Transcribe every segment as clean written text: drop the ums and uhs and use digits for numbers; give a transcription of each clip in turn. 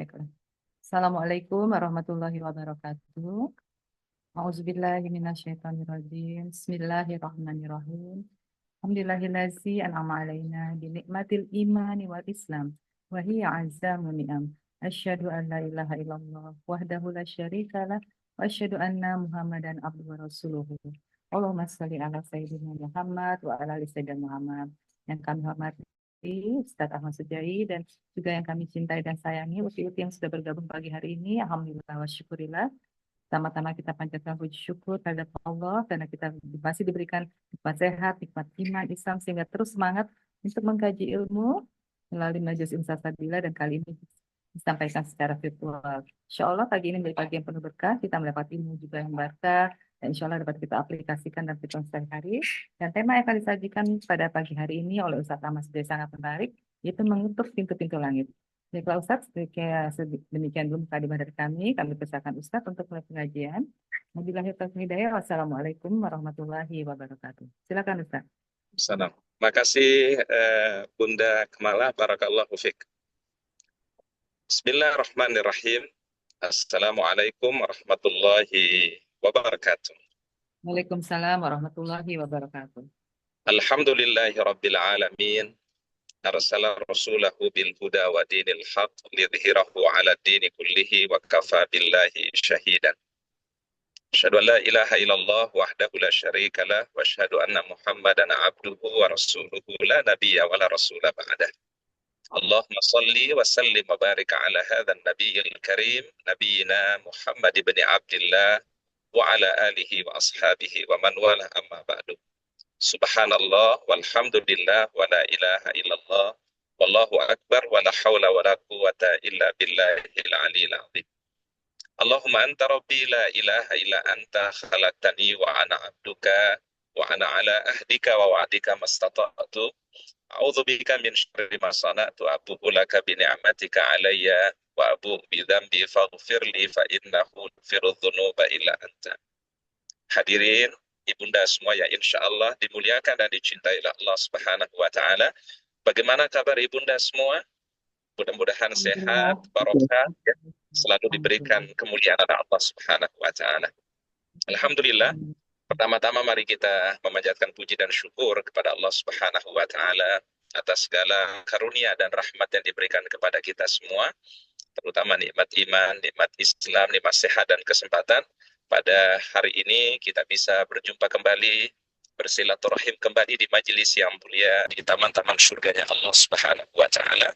Baiklah. Assalamualaikum warahmatullahi wabarakatuh. A'udzubillahi minasyaitonirrajim. Bismillahirrahmanirrahim. Alhamdulillahillazi an'ama alaina bi nikmatil imani wal islam wa hiya azzamu ni'am. Asyhadu an la ilaha illallah wahdahu la syarikalah wa asyhadu anna Muhammadan abduhu wa rasuluhu. Allahumma shalli ala sayyidina Muhammad wa ala ali sayyidina Muhammad. Yang kami hormati Ustadz Ahmad Sujai dan juga yang kami cintai dan sayangi uti-uti yang sudah bergabung pagi hari ini. Alhamdulillah wa syukurillah. Pertama-tama kita panjatkan puji syukur terhadap Allah karena kita masih diberikan nikmat sehat, nikmat iman, Islam sehingga terus semangat untuk mengkaji ilmu melalui Majelis Insasabila dan kali ini disampaikan secara virtual. Insya Allah pagi ini menjadi pagi yang penuh berkah, kita mendapat ilmu juga yang berkah, dan insya Allah dapat kita aplikasikan dalam kehidupan sehari-hari. Dan tema yang akan disajikan pada pagi hari ini oleh Ustadz Ahmad Sujai sangat menarik, yaitu mengetuk pintu-pintu langit. Baiklah Ustadz, demikian dulu mukadimah dari kami persilakan Ustadz untuk mulai pengajian. Wabillahi taufiq wal hidayah. Wassalamualaikum warahmatullahi wabarakatuh. Silakan Ustadz. Salam. Makasih Bunda Kamala, barakallahu fiik. Bismillahirrahmanirrahim. Assalamualaikum warahmatullahi wabarakatuh. Waalaikumsalam warahmatullahi wabarakatuh. Alhamdulillahi rabbil alamin. Arsala rasulahu bil huda wa dinil haq lidhhirahu ala dini kullihi wa kafa billahi syahidan. Asyhadu an la ilaha illallah wahdahu la syarika lah wa asyhadu anna Muhammadan abduhu wa rasuluhu la nabiyya wa la rasula ba'dah. Allahumma salli wa sallim wa barik ala hadzal nabiyil karim nabiyina Muhammad ibn Abdullah wa ala alihi wa ashabihi wa man wala amma ba'du. Subhanallah walhamdulillah wa la ilaha illallah wallahu akbar wa la hawla wa la quwwata illa billahil aliyil azim. Allahumma anta rabbi la ilaha illa anta khalaqtani wa ana abduka wa ana ala ahdika wa wa'dika mastata'tu. A'udzu bika min syarri ma sana'tu abu'u laka bi ni'matika alayya wa abu'u bi dzambi faghfir li fa innahu yaghfiru dzunuba illa anta. Hadirin ibunda semua yang insya Allah dimuliakan dan dicintai oleh Allah Subhanahu wa taala. Bagaimana kabar ibunda semua? Mudah-mudahan sehat, barokah, ya, selalu diberikan kemuliaan oleh Allah Subhanahu wa taala. Alhamdulillah. Pertama-tama mari kita memanjatkan puji dan syukur kepada Allah Subhanahu wa taala atas segala karunia dan rahmat yang diberikan kepada kita semua, terutama nikmat iman, nikmat Islam, nikmat sehat dan kesempatan. Pada hari ini kita bisa berjumpa kembali, bersilaturahim kembali di majelis yang mulia di taman-taman surganya Allah Subhanahu wa taala.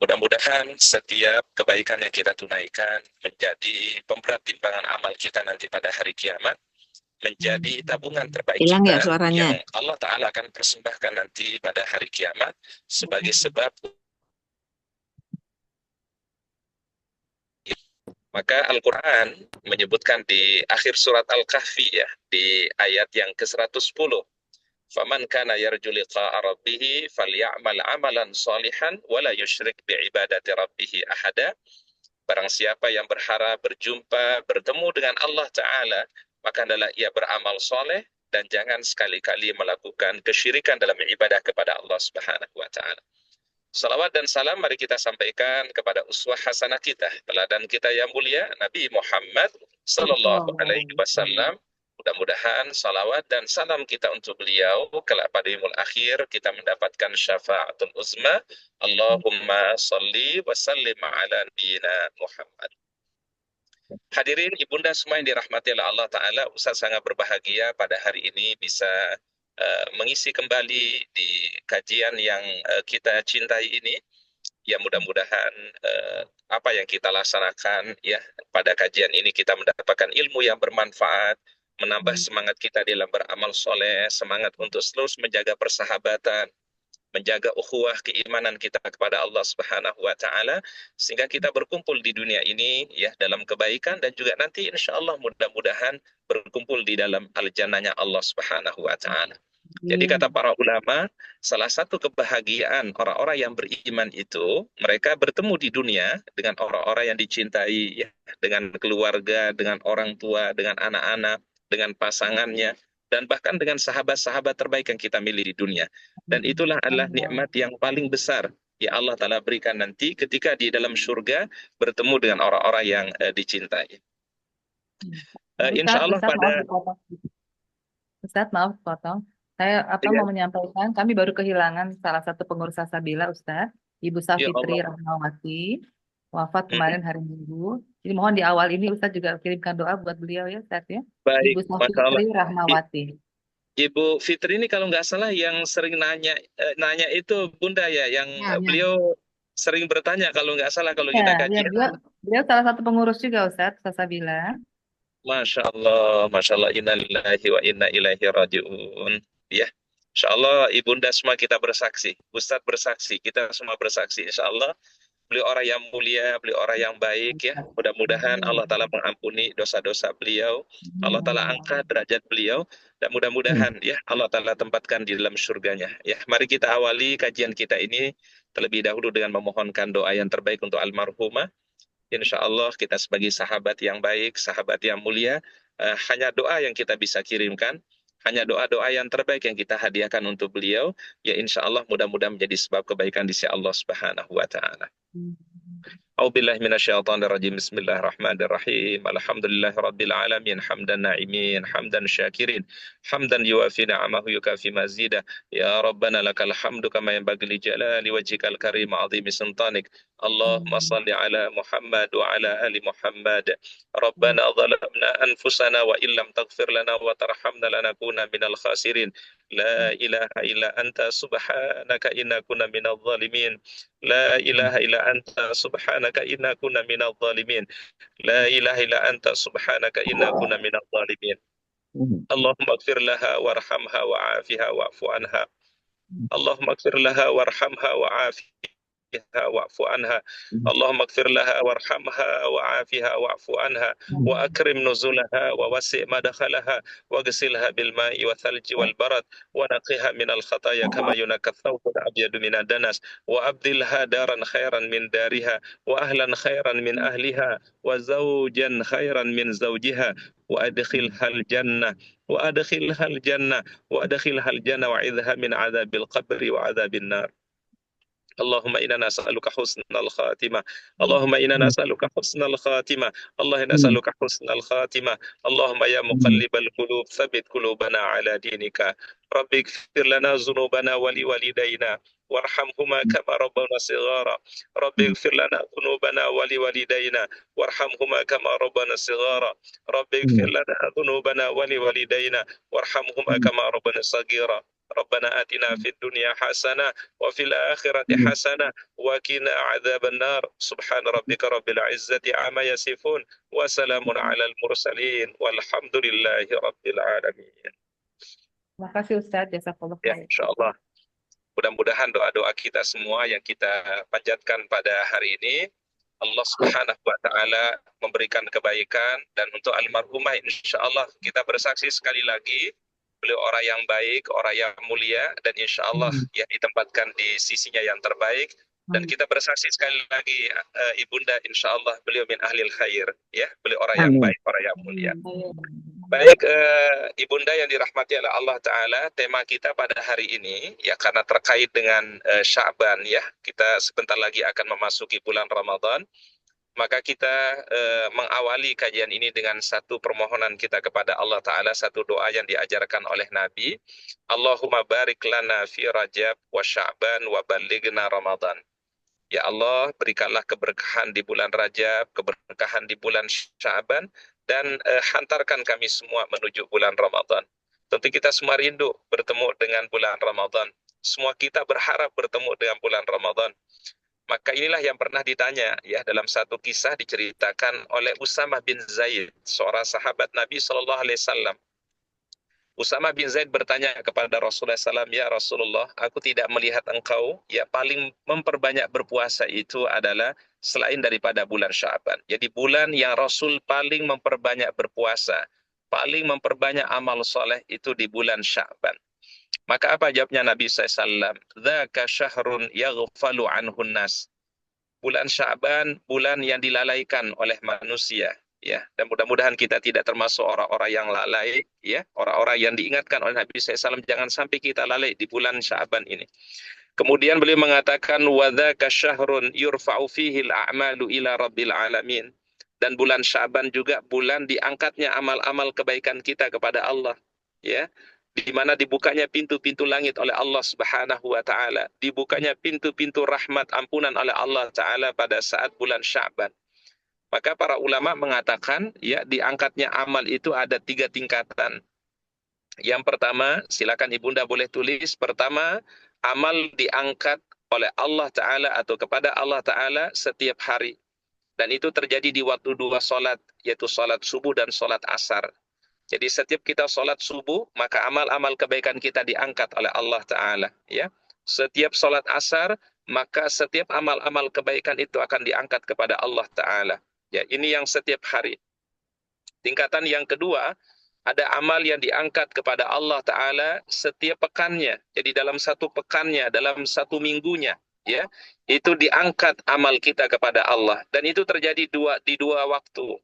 Mudah-mudahan setiap kebaikan yang kita tunaikan menjadi pemberat timbangan amal kita nanti pada hari kiamat, menjadi tabungan terbaik Hilang kita ya suaranya. yang Allah Ta'ala akan persembahkan nanti pada hari kiamat sebagai sebab. Maka Al-Quran menyebutkan di akhir surat Al-Kahfi, ya, di ayat yang ke-110. Faman kana yarju liqa'a rabbih falyamal amalan salihan wala yusyrik bi'ibadati rabbih ahada. Barang siapa yang berharap berjumpa, bertemu dengan Allah Ta'ala, maka adalah ia beramal soleh dan jangan sekali-kali melakukan kesyirikan dalam ibadah kepada Allah Subhanahu wa taala. Salawat dan salam mari kita sampaikan kepada uswah hasanah kita, teladan kita yang mulia Nabi Muhammad sallallahu alaihi wasallam. Mudah-mudahan salawat dan salam kita untuk beliau kelak pada yaumul akhir kita mendapatkan syafaatul uzma. Allahumma salli wa sallim ala nabiyyina Muhammad. Hadirin ibunda semua yang dirahmati oleh Allah Ta'ala, Ustaz sangat berbahagia pada hari ini bisa mengisi kembali di kajian yang kita cintai ini. Ya, mudah-mudahan apa yang kita laksanakan ya pada kajian ini kita mendapatkan ilmu yang bermanfaat, menambah semangat kita dalam beramal soleh, semangat untuk terus menjaga persahabatan, menjaga ukhuwah keimanan kita kepada Allah Subhanahu wa taala, sehingga kita berkumpul di dunia ini ya dalam kebaikan dan juga nanti insya Allah mudah-mudahan berkumpul di dalam al-jannahnya Allah Subhanahu wa taala. Jadi kata para ulama, salah satu kebahagiaan orang-orang yang beriman itu mereka bertemu di dunia dengan orang-orang yang dicintai ya, dengan keluarga, dengan orang tua, dengan anak-anak, dengan pasangannya, dan bahkan dengan sahabat-sahabat terbaik yang kita miliki di dunia. Dan itulah adalah nikmat yang paling besar ya Allah Ta'ala berikan nanti ketika di dalam surga bertemu dengan orang-orang yang dicintai. Insya Allah Ustadz, maaf pada dipotong. Ustadz, maaf potong. Saya ya, mau menyampaikan, kami baru kehilangan salah satu pengurus Salsabila, Ustadz, Ibu ya Safitri Allah. Rahmawati, wafat Mhm. kemarin hari Minggu. Jadi mohon di awal ini Ustadz juga kirimkan doa buat beliau ya, Ustadz ya. Baik, Ibu Masya Allah. Safitri Rahmawati. Ibu Fitri ini kalau nggak salah yang sering nanya itu Bunda ya, yang Ya, ya. beliau sering bertanya kalau nggak salah kalau Ya, kita ya kajian. beliau salah satu pengurus juga Ustadz Salsabila. Masya Allah, innalillahi wa inna ilaihi raji'un. Ya, Insya Allah Ibunda semua kita bersaksi, Ustadz bersaksi, kita semua bersaksi. Insya Allah beliau orang yang mulia, beliau orang yang baik ya. Mudah-mudahan Allah Ta'ala mengampuni dosa-dosa beliau. Allah Ta'ala angkat derajat beliau. Dan mudah-mudahan ya Allah Ta'ala tempatkan di dalam surganya. Ya, mari kita awali kajian kita ini terlebih dahulu dengan memohonkan doa yang terbaik untuk almarhumah. Insya Allah kita sebagai sahabat yang baik, sahabat yang mulia, hanya doa yang kita bisa kirimkan. Hanya doa-doa yang terbaik yang kita hadiahkan untuk beliau. Ya insya Allah mudah-mudahan menjadi sebab kebaikan di sisi Allah Subhanahu wa Ta'ala. أعوذ بالله من الشيطان الرجيم بسم الله الرحمن الرحيم الحمد لله رب العالمين حمدا ناعمين حمدا شاكرين حمدا يوافي نعمه يكافي مزيدا يا ربنا لك الحمد كما ينبغي لجلال وجهك الكريم عظيم سلطانك اللهم صل على محمد وعلى آل محمد ربنا ظلمنا أنفسنا وإن لم تغفر لنا وترحمنا لنكون من الخاسرين لا إله إلا أنت سبحانك إنا كنا من الظالمين لا إله إلا أنت سبحانك إنا كنا من الظالمين لا إله إلا أنت سبحانك إنا كنا من الظالمين اللهم اغفر لها وارحمها وعافها واعف عنها اللهم اغفر لها وارحمها وعافها واعف عنها اللهم اغفر لها وارحمها وعافها واعف عنها وأكرم نزلها ووسع مدخلها واغسلها بالماء والثلج والبرد ونقها من الخطايا كما ينقى الثوب الأبيض من الدنس وأبدلها دارا خيرا من دارها وأهلا خيرا من أهلها وزوجا خيرا من زوجها وأدخلها الجنة وأدخلها الجنة وأدخلها الجنة وعذها من عذاب القبر وعذاب النار اللهم إنا نسألك حسن الخاتمة اللهم إنا نسألك حسن الخاتمة الله نسألك حسن الخاتمة اللهم يا مقلب القلوب ثبت قلوبنا على دينك رب اغفر لنا ذنوبنا ولوالدينا وارحمهما كما ربنا صغارا رب اغفر لنا ذنوبنا ولوالدينا وارحمهما كما ربنا صغارا رب اغفر لنا ذنوبنا ولوالدينا وارحمهما كما ربنا صغيرا ربنا آتنا في الدنيا حسنة وفي الآخرة حسنة وقنا عذاب النار سبحان ربك رب العزة عما يصفون وسلام على المرسلين والحمد لله رب العالمين. Terima kasih Ustadz, jazakallah Ya, khair. insya Allah. Mudah-mudahan doa-doa kita semua yang kita panjatkan pada hari ini, Allah Subhanahu wa Ta'ala memberikan kebaikan, dan untuk almarhumah insya Allah kita bersaksi sekali lagi, beliau orang yang baik, orang yang mulia, dan insya Allah ya ditempatkan di sisinya yang terbaik. Dan kita bersaksi sekali lagi, Ibunda insya Allah beliau min ahlil khair, ya beliau orang yang baik, orang yang mulia. Baik, Ibunda yang dirahmati oleh Allah Ta'ala, tema kita pada hari ini, ya karena terkait dengan Sya'ban, ya, kita sebentar lagi akan memasuki bulan Ramadan, maka kita mengawali kajian ini dengan satu permohonan kita kepada Allah Ta'ala, satu doa yang diajarkan oleh Nabi, Allahumma barik lana fi Rajab wa Sya'ban wa balighna Ramadan. Ya Allah, berikanlah keberkahan di bulan Rajab, keberkahan di bulan Sya'ban, dan hantarkan kami semua menuju bulan Ramadan. Tentu kita semua rindu bertemu dengan bulan Ramadan. Semua kita berharap bertemu dengan bulan Ramadan. Maka inilah yang pernah ditanya ya dalam satu kisah diceritakan oleh Usamah bin Zaid, seorang sahabat Nabi SAW. Usamah bin Zaid bertanya kepada Rasulullah SAW, ya Rasulullah, aku tidak melihat engkau, ya paling memperbanyak berpuasa itu adalah selain daripada bulan Sya'ban. Jadi bulan yang Rasul paling memperbanyak berpuasa, paling memperbanyak amal soleh itu di bulan Sya'ban. Maka apa jawabnya Nabi SAW? Dzaka syahrun yaghfalu anhun nas. Bulan Sya'ban, bulan yang dilalaikan oleh manusia. Ya, dan mudah-mudahan kita tidak termasuk orang-orang yang lalai, ya, orang-orang yang diingatkan oleh Nabi SAW, jangan sampai kita lalai di bulan Sya'ban ini. Kemudian beliau mengatakan wadzaka syahrun yurfa'u fihi al-a'malu ila rabbil alamin. Dan bulan Sya'ban juga bulan diangkatnya amal-amal kebaikan kita kepada Allah, ya. Di mana dibukanya pintu-pintu langit oleh Allah Subhanahu wa taala, dibukanya pintu-pintu rahmat ampunan oleh Allah taala pada saat bulan Sya'ban. Maka para ulama mengatakan, ya, diangkatnya amal itu ada 3 tingkatan. Yang pertama, silakan Ibunda boleh tulis. Pertama, amal diangkat oleh Allah Ta'ala atau kepada Allah Ta'ala setiap hari. Dan itu terjadi di waktu 2 solat, yaitu solat subuh dan solat asar. Jadi setiap kita solat subuh, maka amal-amal kebaikan kita diangkat oleh Allah Ta'ala. Ya. Setiap solat asar, maka setiap amal-amal kebaikan itu akan diangkat kepada Allah Ta'ala. Ya, ini yang setiap hari. Tingkatan yang kedua, ada amal yang diangkat kepada Allah Ta'ala setiap pekannya. Jadi dalam satu pekannya, dalam satu minggunya, ya, itu diangkat amal kita kepada Allah. Dan itu terjadi di dua waktu.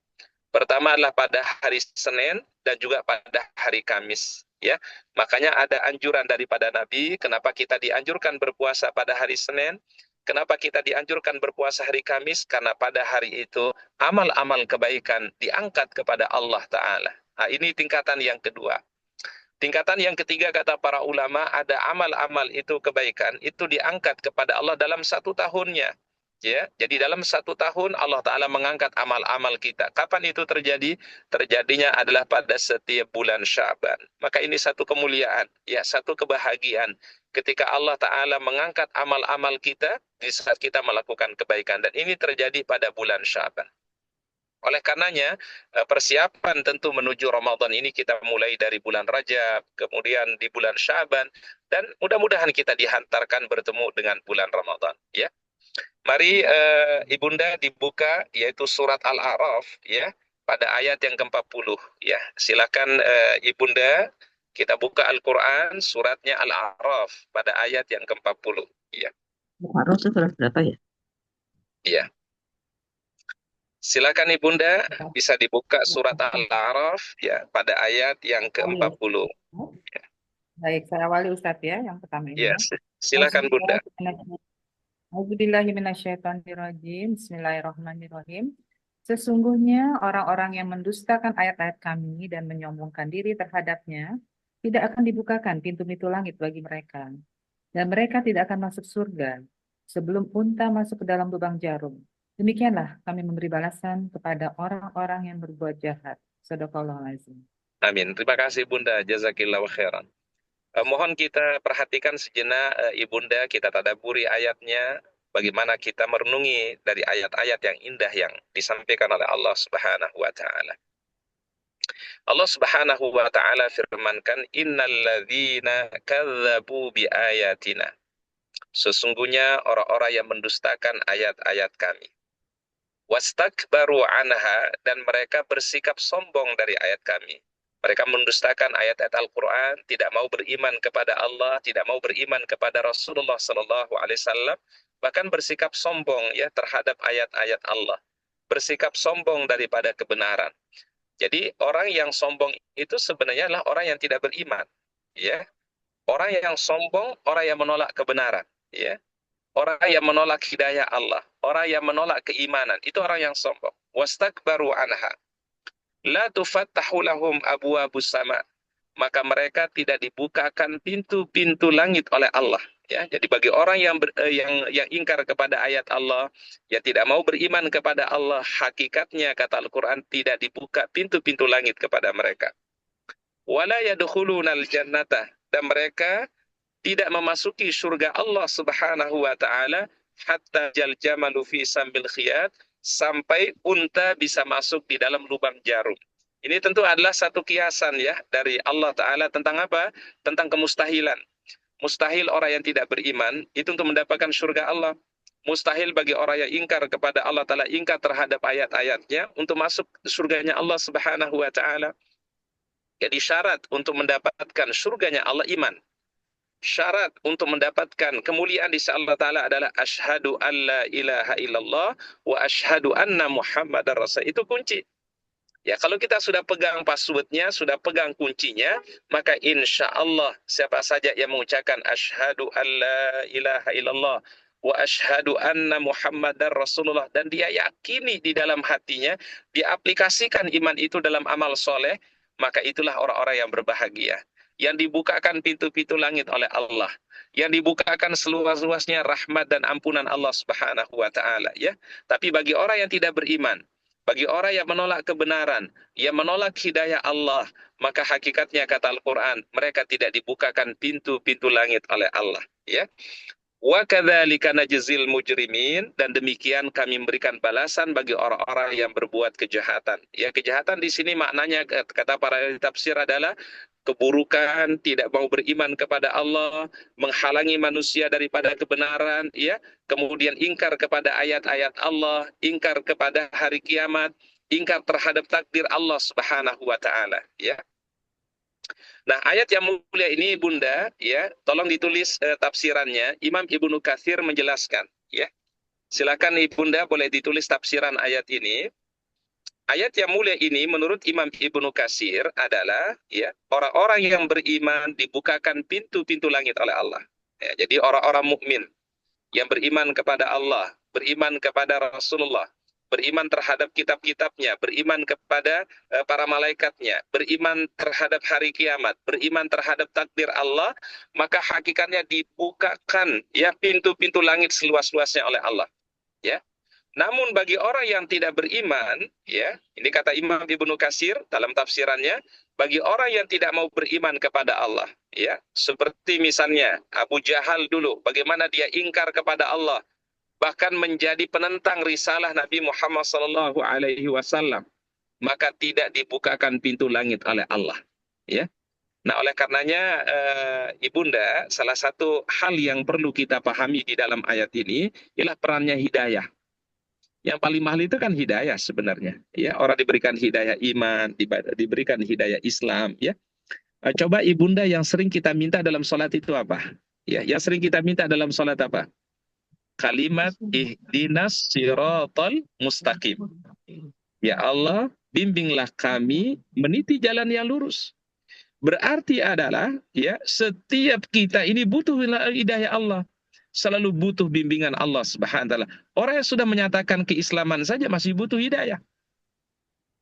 Pertama adalah pada hari Senin dan juga pada hari Kamis. Ya, makanya ada anjuran daripada Nabi, kenapa kita dianjurkan berpuasa pada hari Senin, kenapa kita dianjurkan berpuasa hari Kamis, karena pada hari itu amal-amal kebaikan diangkat kepada Allah Ta'ala. Nah, ini tingkatan yang kedua. Tingkatan yang ketiga kata para ulama, ada amal-amal itu kebaikan, itu diangkat kepada Allah dalam 1 tahunnya. Ya, jadi dalam 1 tahun Allah Ta'ala mengangkat amal-amal kita. Kapan itu terjadi? Terjadinya adalah pada setiap bulan Sya'ban. Maka ini satu kemuliaan, ya, satu kebahagiaan. Ketika Allah Ta'ala mengangkat amal-amal kita di saat kita melakukan kebaikan. Dan ini terjadi pada bulan Sya'ban. Oleh karenanya, persiapan tentu menuju Ramadan ini kita mulai dari bulan Rajab, kemudian di bulan Sya'ban, dan mudah-mudahan kita dihantarkan bertemu dengan bulan Ramadan. Ya, mari Ibunda dibuka yaitu surat Al-A'raf, ya, pada ayat yang ke-40. Ya, silakan Ibunda kita buka Al-Quran suratnya Al-A'raf pada ayat yang ke-40. Ya, Al-A'raf itu surat berapa ya? iya. Silakan Ibunda bisa dibuka surat Al-A'raf, ya, pada ayat yang ke-40. Baik, saya awali Ustadz ya, yang pertama ini Ya, ya. silakan Bunda. Auzubillahiminasyaitonirrajim. Bismillahirrahmanirrahim. Sesungguhnya orang-orang yang mendustakan ayat-ayat kami dan menyombongkan diri terhadapnya, tidak akan dibukakan pintu-pintu langit bagi mereka. Dan mereka tidak akan masuk surga sebelum unta masuk ke dalam lubang jarum. Demikianlah kami memberi balasan kepada orang-orang yang berbuat jahat. Shadaqallahul azim. Amin. Terima kasih Bunda. Jazakillahu khairan. Mohon kita perhatikan sejenak Ibunda, kita tadaburi ayatnya, bagaimana kita merenungi dari ayat-ayat yang indah yang disampaikan oleh Allah Subhanahu wa taala. Allah Subhanahu wa taala firmankan, innalladzina kadzdzabu biayatina. Sesungguhnya orang-orang yang mendustakan ayat-ayat kami. Wastakbaru anha, dan mereka bersikap sombong dari ayat kami. Mereka mendustakan ayat-ayat Al-Quran, tidak mau beriman kepada Allah, tidak mau beriman kepada Rasulullah SAW, bahkan bersikap sombong, ya, terhadap ayat-ayat Allah. Bersikap sombong daripada kebenaran. Jadi orang yang sombong itu sebenarnya adalah orang yang tidak beriman. Ya, orang yang sombong, orang yang menolak kebenaran. Ya, orang yang menolak hidayah Allah, orang yang menolak keimanan, itu orang yang sombong. Wastakbaru anha. La tufattahu lahum abwabus sama. Maka mereka tidak dibukakan pintu-pintu langit oleh Allah. Ya, jadi bagi orang yang ingkar kepada ayat Allah, yang tidak mau beriman kepada Allah, hakikatnya kata Al-Quran tidak dibuka pintu-pintu langit kepada mereka. Wala yadkhulunal jannata, dan mereka tidak memasuki surga Allah Subhanahu wa taala hatta jal jamalu fi sambil khiyat, sampai unta bisa masuk di dalam lubang jarum. Ini tentu adalah satu kiasan, ya, dari Allah Ta'ala tentang apa? Tentang kemustahilan. Mustahil orang yang tidak beriman itu untuk mendapatkan surga Allah. Mustahil bagi orang yang ingkar kepada Allah Ta'ala, ingkar terhadap ayat-ayatnya, untuk masuk surganya Allah Subhanahu wa Ta'ala. Jadi syarat untuk mendapatkan surganya Allah iman. Syarat untuk mendapatkan kemuliaan di sisi Allah Ta'ala adalah asyhadu an la ilaha illallah wa asyhadu anna muhammadar rasul. Itu kunci. Ya, kalau kita sudah pegang passwordnya, sudah pegang kuncinya, maka insya Allah siapa saja yang mengucapkan asyhadu an la ilaha illallah wa asyhadu anna muhammadar rasulullah, dan dia yakini di dalam hatinya, dia aplikasikan iman itu dalam amal soleh, maka itulah orang-orang yang berbahagia. Yang dibukakan pintu-pintu langit oleh Allah, yang dibukakan seluas-luasnya rahmat dan ampunan Allah Subhanahu wa taala, ya. Tapi bagi orang yang tidak beriman, bagi orang yang menolak kebenaran, yang menolak hidayah Allah, maka hakikatnya kata Al-Quran, mereka tidak dibukakan pintu-pintu langit oleh Allah. Ya. Wa kadzalika najzil mujrimin, dan demikian kami memberikan balasan bagi orang-orang yang berbuat kejahatan. Ya, kejahatan di sini maknanya kata para tafsir adalah keburukan, tidak mau beriman kepada Allah, menghalangi manusia daripada kebenaran, ya, kemudian ingkar kepada ayat-ayat Allah, ingkar kepada hari kiamat, ingkar terhadap takdir Allah Subhanahu wa taala, ya. Nah, ayat yang mulia ini Bunda, ya, tolong ditulis tafsirannya. Imam Ibnu Katsir menjelaskan, ya. Silakan Bunda boleh ditulis tafsiran ayat ini. Ayat yang mulia ini menurut Imam Ibnu Katsir adalah, ya, orang-orang yang beriman dibukakan pintu-pintu langit oleh Allah. Ya, jadi orang-orang mukmin yang beriman kepada Allah, beriman kepada Rasulullah, beriman terhadap kitab-kitabnya, beriman kepada para malaikatnya, beriman terhadap hari kiamat, beriman terhadap takdir Allah, maka hakikatnya dibukakan, ya, pintu-pintu langit seluas-luasnya oleh Allah, ya. Namun bagi orang yang tidak beriman, ya, ini kata Imam Ibnu Katsir dalam tafsirannya, bagi orang yang tidak mau beriman kepada Allah, ya, seperti misalnya Abu Jahal dulu, bagaimana dia ingkar kepada Allah, bahkan menjadi penentang risalah Nabi Muhammad SAW, maka tidak dibukakan pintu langit oleh Allah, ya. Nah, oleh karenanya Ibunda, salah satu hal yang perlu kita pahami di dalam ayat ini ialah perannya hidayah. Yang paling mahal itu kan hidayah sebenarnya. Ya, orang diberikan hidayah iman, diberikan hidayah Islam. Ya, coba Ibunda yang sering kita minta dalam sholat itu apa? Ya, yang sering kita minta dalam sholat apa? Kalimat ihdinas siratal mustaqim. Ya Allah, bimbinglah kami meniti jalan yang lurus. Berarti adalah, ya, setiap kita ini butuh hidayah Allah. Selalu butuh bimbingan Allah Subhanahu wa taala. Orang yang sudah menyatakan keislaman saja masih butuh hidayah.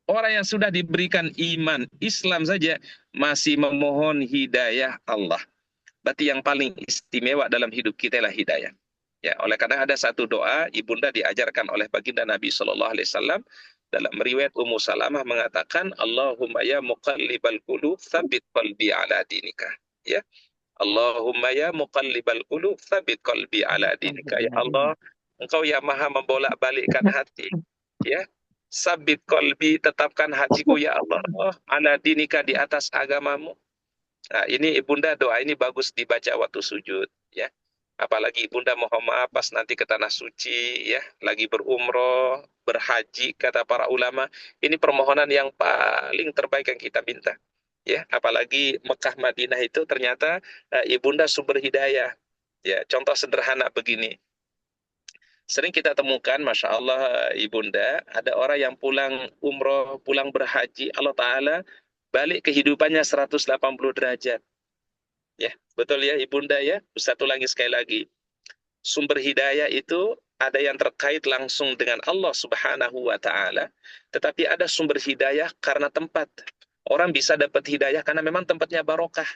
Orang yang sudah diberikan iman Islam saja masih memohon hidayah Allah. Berarti yang paling istimewa dalam hidup kita adalah hidayah. Ya, oleh karena ada satu doa Ibunda diajarkan oleh baginda Nabi Shallallahu Alaihi Wasallam dalam riwayat Ummu Salamah mengatakan, Allahumma ya muqallibal qulub tsabbit qalbi ala dinika. Ya. Allahumma ya muqallibal qulub tsabbit qalbi ala dinika. Ya Allah, Engkau yang maha membolak-balikkan hati, ya. Sabit qalbi, tetapkan hatiku ya Allah, ala dinika, di atas agamamu. Nah, ini Ibunda, doa ini bagus dibaca waktu sujud, ya. Apalagi Ibunda mohon maaf pas nanti ke tanah suci, ya, lagi berumroh, berhaji, kata para ulama, ini permohonan yang paling terbaik yang kita minta. Ya, apalagi Mekah Madinah itu ternyata Ibunda sumber hidayah. Ya, contoh sederhana begini. Sering kita temukan, Masya Allah Ibunda, ada orang yang pulang umroh, pulang berhaji, Allah Ta'ala balik kehidupannya 180 derajat. Ya, betul ya Ibunda ya. Ustaz ulangi sekali lagi. Sumber hidayah itu ada yang terkait langsung dengan Allah Subhanahu wa Ta'ala, tetapi ada sumber hidayah karena tempat. Orang bisa dapat hidayah karena memang tempatnya barokah.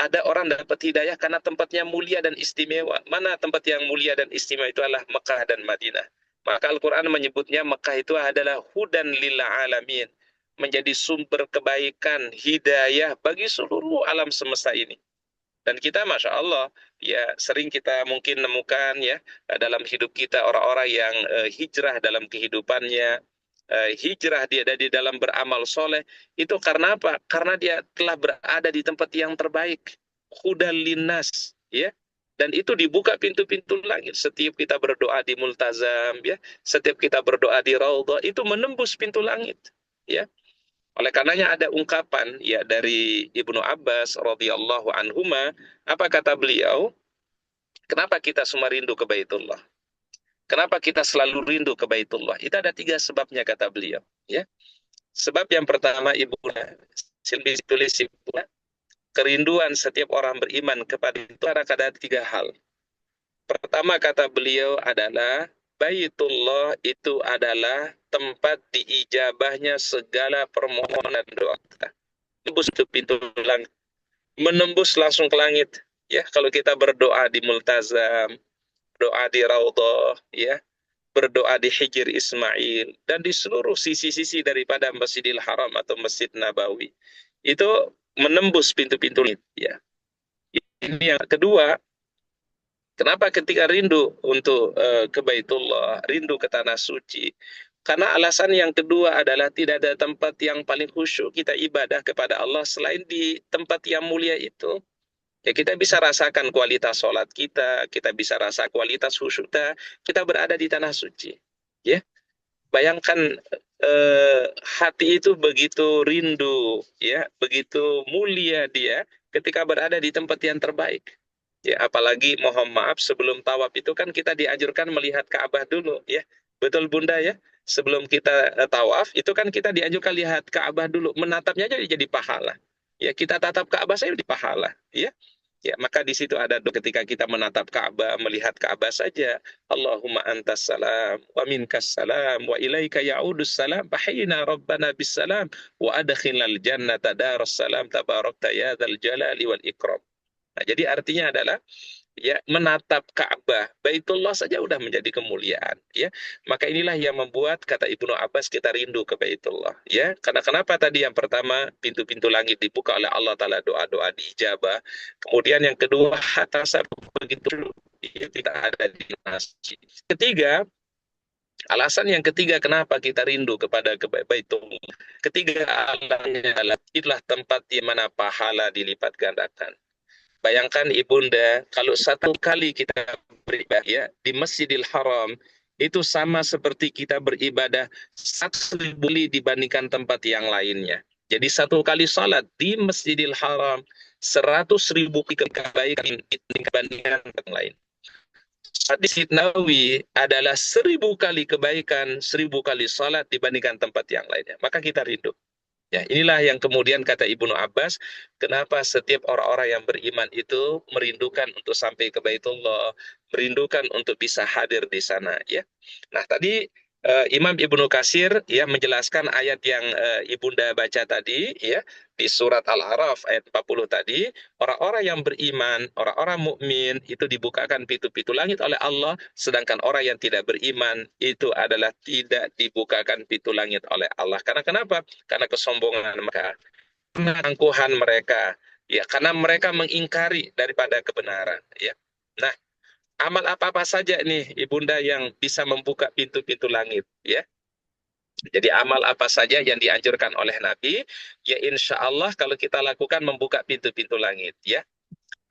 Ada orang dapat hidayah karena tempatnya mulia dan istimewa. Mana tempat yang mulia dan istimewa? Itu adalah Mekah dan Madinah. Maka Al-Quran menyebutnya Mekah itu adalah hudan lil alamin, menjadi sumber kebaikan, hidayah bagi seluruh alam semesta ini. Dan kita Masya Allah, ya, sering kita mungkin nemukan, ya, dalam hidup kita orang-orang yang hijrah dalam kehidupannya, hijrah dia di dalam beramal soleh, itu karena apa? Karena dia telah berada di tempat yang terbaik, hudal linnas, ya, dan itu dibuka pintu-pintu langit. Setiap kita berdoa di multazam, ya, setiap kita berdoa di raudhah, itu menembus pintu langit, ya. Oleh karenanya ada ungkapan, ya, dari Ibnu Abbas radhiyallahu anhuma, apa kata beliau? Kenapa kita semua rindu ke Baitullah? Kenapa kita selalu rindu ke Baitullah? Itu ada 3 sebabnya kata beliau, ya. Sebab yang pertama Ibunda Silvi tulis Ibunda, kerinduan setiap orang beriman kepada itu ada tiga hal. Pertama kata beliau adalah Baitullah itu adalah tempat diijabahnya segala permohonan doa kita. Menembus pintu langit, menembus langsung ke langit. Ya, kalau kita berdoa di Multazam, doa di Raudhah, ya, berdoa di Hijr Ismail, dan di seluruh sisi-sisi daripada Masjidil Haram atau Masjid Nabawi, itu menembus pintu-pintu langit. Ya. Ini yang kedua. Kenapa ketika rindu untuk ke Baitullah, rindu ke tanah suci? Karena alasan yang kedua adalah tidak ada tempat yang paling khusyuk kita ibadah kepada Allah selain di tempat yang mulia itu. Ya, kita bisa rasakan kualitas sholat kita bisa rasa kualitas khusyuk kita berada di tanah suci. Ya, bayangkan hati itu begitu rindu, ya, begitu mulia dia ketika berada di tempat yang terbaik. Ya, apalagi mohon maaf sebelum tawaf itu kan kita dianjurkan melihat Ka'bah dulu, ya. Betul Bunda ya? Sebelum kita tawaf itu kan kita dianjurkan lihat Ka'bah dulu, menatapnya jadi pahala. Ya, kita tatap Ka'bah saya di pahala, ya. Ya, maka di situ ada doa ketika kita menatap Ka'bah, melihat Ka'bah saja. Allahumma antas salam, wa minkas salam, wa ilaika ya'udus salam, fahyina rabbana bis salam, wa adkhilnal jannata daras salam, tabarakta ya dzal jalali wal ikram. Nah, jadi artinya adalah ya menatap Ka'bah, Baitullah saja udah menjadi kemuliaan, ya. Maka inilah yang membuat kata Ibnu Abbas kita rindu ke Baitullah, ya. Karena kenapa tadi yang pertama pintu-pintu langit dibuka oleh Allah Taala, doa-doa diijabah. Kemudian yang kedua hatta begitu ya, tidak ada di masjid. Ketiga, alasan yang ketiga kenapa kita rindu kepada Baitullah. Ketiga alasannya adalah itulah tempat di mana pahala dilipat gandakan. Bayangkan Ibunda, kalau satu kali kita beribadah ya, di Masjidil Haram, itu sama seperti kita beribadah 1.000 kali dibandingkan tempat yang lainnya. Jadi satu kali salat di Masjidil Haram, 100.000 kebaikan dibandingkan yang lain. Hadis Nawawi adalah 1.000 kali kebaikan, 1.000 kali salat dibandingkan tempat yang lainnya. Maka kita rindu. Ya, inilah yang kemudian kata Ibnu Abbas, kenapa setiap orang-orang yang beriman itu merindukan untuk sampai ke Baitullah, merindukan untuk bisa hadir di sana, ya. Nah, tadi Imam Ibnu Katsir ya menjelaskan ayat yang Ibunda baca tadi, ya, di surat Al-A'raf ayat 40 tadi, orang-orang yang beriman, orang-orang mukmin itu dibukakan pintu-pintu langit oleh Allah, sedangkan orang yang tidak beriman itu adalah tidak dibukakan pintu langit oleh Allah. Karena kenapa? Karena kesombongan mereka, ketangguhan mereka, ya, karena mereka mengingkari daripada kebenaran, ya. Nah, amal apa-apa saja nih Ibunda yang bisa membuka pintu-pintu langit, ya. Jadi amal apa saja yang dianjurkan oleh Nabi, ya insya Allah kalau kita lakukan membuka pintu-pintu langit, ya.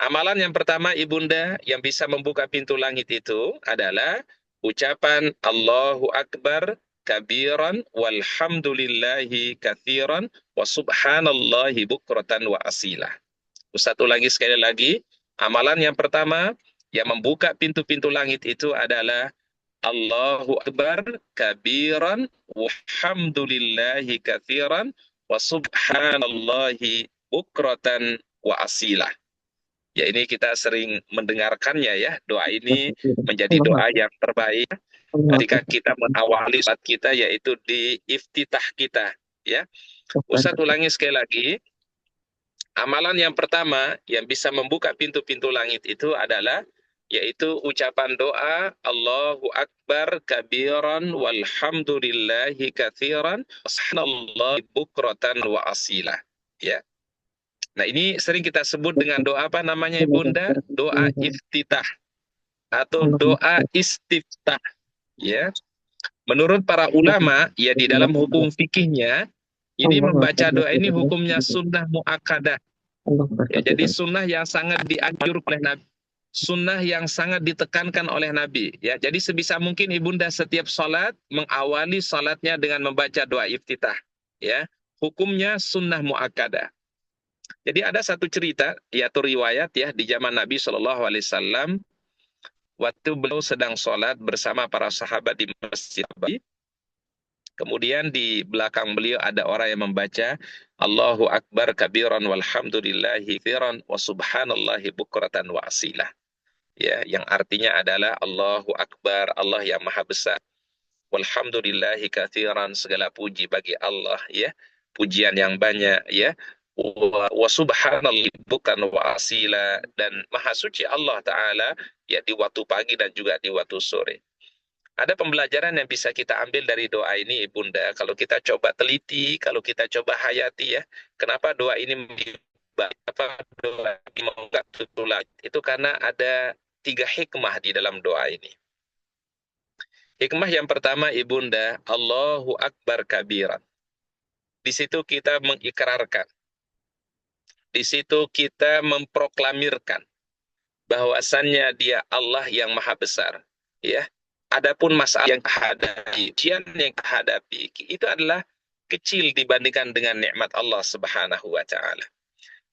Amalan yang pertama Ibunda yang bisa membuka pintu langit itu adalah ucapan Allahu Akbar kabiran walhamdulillahi kathiran wa subhanallahi bukratan wa asilah. Ustaz ulangi sekali lagi, amalan yang pertama yang membuka pintu-pintu langit itu adalah Allahu Akbar kabiran walhamdulillahi kathiran wa subhanallahi bukratan wa asilah. Ya, ini kita sering mendengarkannya ya. Doa ini menjadi doa yang terbaik ketika kita mengawali saat kita, yaitu di iftitah kita, ya. Ustaz ulangi sekali lagi. Amalan yang pertama yang bisa membuka pintu-pintu langit itu adalah yaitu ucapan doa Allahu Akbar kabiran walhamdulillahi katsiran wasbhanallahi bukratan wa asila, ya. Nah, ini sering kita sebut dengan doa apa namanya Ibunda? Doa iftitah atau doa istiftah, ya. Menurut para ulama, ya di dalam hukum fikihnya, ini membaca doa ini hukumnya sunnah muakkadah. Ya, jadi sunnah yang sangat dianjurkan oleh Nabi, sunnah yang sangat ditekankan oleh Nabi. Ya, jadi sebisa mungkin Ibunda setiap salat mengawali salatnya dengan membaca doa iftitah. Ya, hukumnya sunnah muakkadah. Jadi ada satu cerita, yaitu riwayat ya di zaman Nabi SAW, waktu beliau sedang sholat bersama para sahabat di Masjid Nabawi, Kemudian di belakang beliau ada orang yang membaca Allahu Akbar kabiran walhamdulillahi katsiran wa subhanallahi bukratan wa asilah. Ya, yang artinya adalah Allahu Akbar, Allah yang maha besar. Walhamdulillahi katsiran, segala puji bagi Allah, ya. Pujian yang banyak, ya. Wa subhanallahi bukan wa asila, dan maha suci Allah Ta'ala, ya, di waktu pagi dan juga di waktu sore. Ada pembelajaran yang bisa kita ambil dari doa ini, Ibunda. Kalau kita coba teliti, kalau kita coba hayati, ya. Kenapa doa ini apa doa ini mengunggah tutulat? Itu karena ada 3 hikmah di dalam doa ini. Hikmah yang pertama, Ibunda, Allahu Akbar kabiran. Di situ kita mengikrarkan, di situ kita memproklamirkan bahwasannya Dia Allah yang maha besar, ya. Adapun masalah yang hadapi, ujian yang hadapi, itu adalah kecil dibandingkan dengan nikmat Allah Subhanahu wa taala.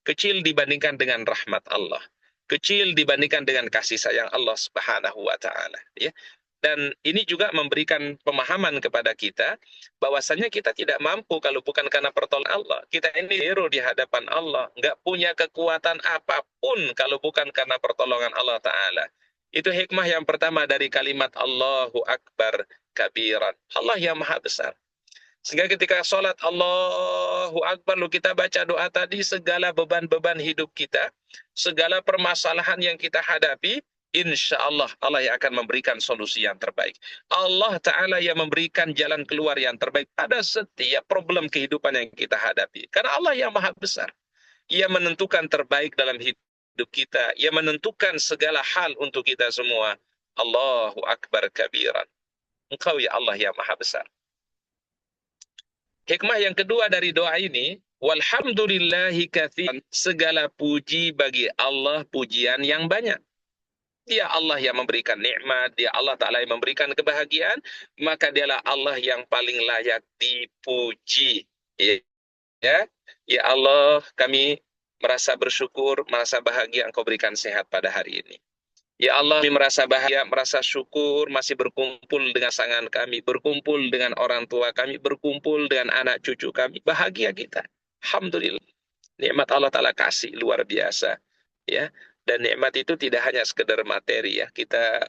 Kecil dibandingkan dengan rahmat Allah. Kecil dibandingkan dengan kasih sayang Allah Subhanahu wa taala, ya. Dan ini juga memberikan pemahaman kepada kita bahwasanya kita tidak mampu kalau bukan karena pertolongan Allah. Kita ini hero di hadapan Allah, nggak punya kekuatan apapun kalau bukan karena pertolongan Allah Ta'ala. Itu hikmah yang pertama dari kalimat Allahu Akbar kabiran. Allah yang maha besar. Sehingga ketika sholat Allahu Akbar, lalu kita baca doa tadi, segala beban-beban hidup kita, segala permasalahan yang kita hadapi, insya Allah, Allah yang akan memberikan solusi yang terbaik. Allah Ta'ala yang memberikan jalan keluar yang terbaik pada setiap problem kehidupan yang kita hadapi. Karena Allah yang maha besar. Ia menentukan terbaik dalam hidup kita. Ia menentukan segala hal untuk kita semua. Allahu Akbar kabiran. Engkau ya Allah yang maha besar. Hikmah yang kedua dari doa ini, walhamdulillahi katsiran, segala puji bagi Allah, pujian yang banyak. Dia Allah yang memberikan nikmat, Dia Allah Ta'ala yang memberikan kebahagiaan, maka Dialah Allah yang paling layak dipuji. Ya, ya Allah, kami merasa bersyukur, merasa bahagia Engkau berikan sehat pada hari ini. Ya Allah, kami merasa bahagia, merasa syukur, masih berkumpul dengan pasangan kami, berkumpul dengan orang tua kami, berkumpul dengan anak cucu kami. Bahagia kita. Alhamdulillah. Nikmat Allah Ta'ala kasih luar biasa. Ya. Dan nikmat itu tidak hanya sekedar materi, ya. Kita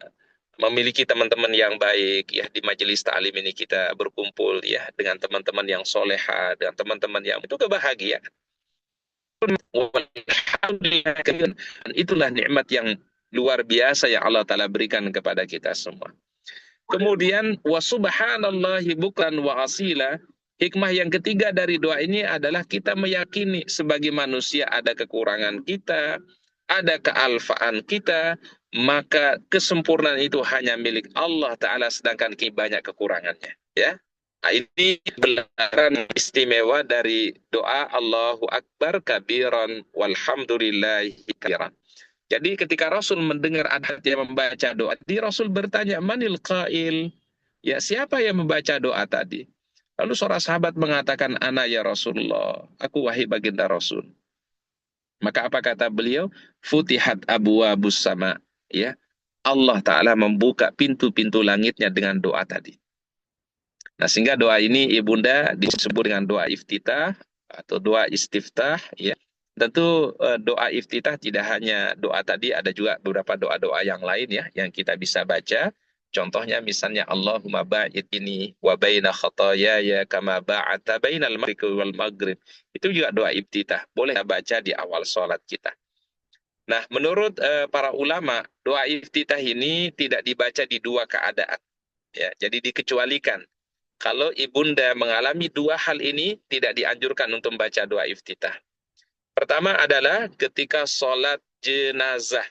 memiliki teman-teman yang baik, ya. Di majelis ta'lim ini kita berkumpul, ya, dengan teman-teman yang soleha, dengan teman-teman yang itu kebahagiaan. Alhamdulillah. Dan itulah nikmat yang luar biasa yang Allah Ta'ala berikan kepada kita semua. Kemudian, wa subhanallahi bukran wa asila. Hikmah yang ketiga dari doa ini adalah kita meyakini sebagai manusia ada kekurangan kita, ada kealfaan kita, maka kesempurnaan itu hanya milik Allah Ta'ala, sedangkan kita banyak kekurangannya. Ya. Nah, ini belaran istimewa dari doa Allahu Akbar kabiran walhamdulillahi kabiran. Jadi ketika Rasul mendengar ada yang membaca doa, Rasul bertanya, manil qail? Ya, siapa yang membaca doa tadi? Lalu seorang sahabat mengatakan, ana ya Rasulullah, aku wahai baginda Rasul. Maka apa kata beliau? Futihat abwabus sama. Ya, Allah Ta'ala membuka pintu-pintu langitnya dengan doa tadi. Nah, sehingga doa ini, Ibunda, disebut dengan doa iftitah atau doa istiftah, ya. Tentu doa iftitah tidak hanya doa tadi, ada juga beberapa doa-doa yang lain, ya, yang kita bisa baca. Contohnya misalnya Allahumma ba'id ini wa baina khataayaya kama ba'ata bainal maghribi wal maghrib. Itu juga doa iftitah. Boleh kita baca di awal sholat kita. Nah, menurut para ulama, doa iftitah ini tidak dibaca di dua keadaan. Ya, jadi dikecualikan. Kalau Ibunda mengalami dua hal ini, tidak dianjurkan untuk membaca doa iftitah. Pertama adalah ketika sholat jenazah.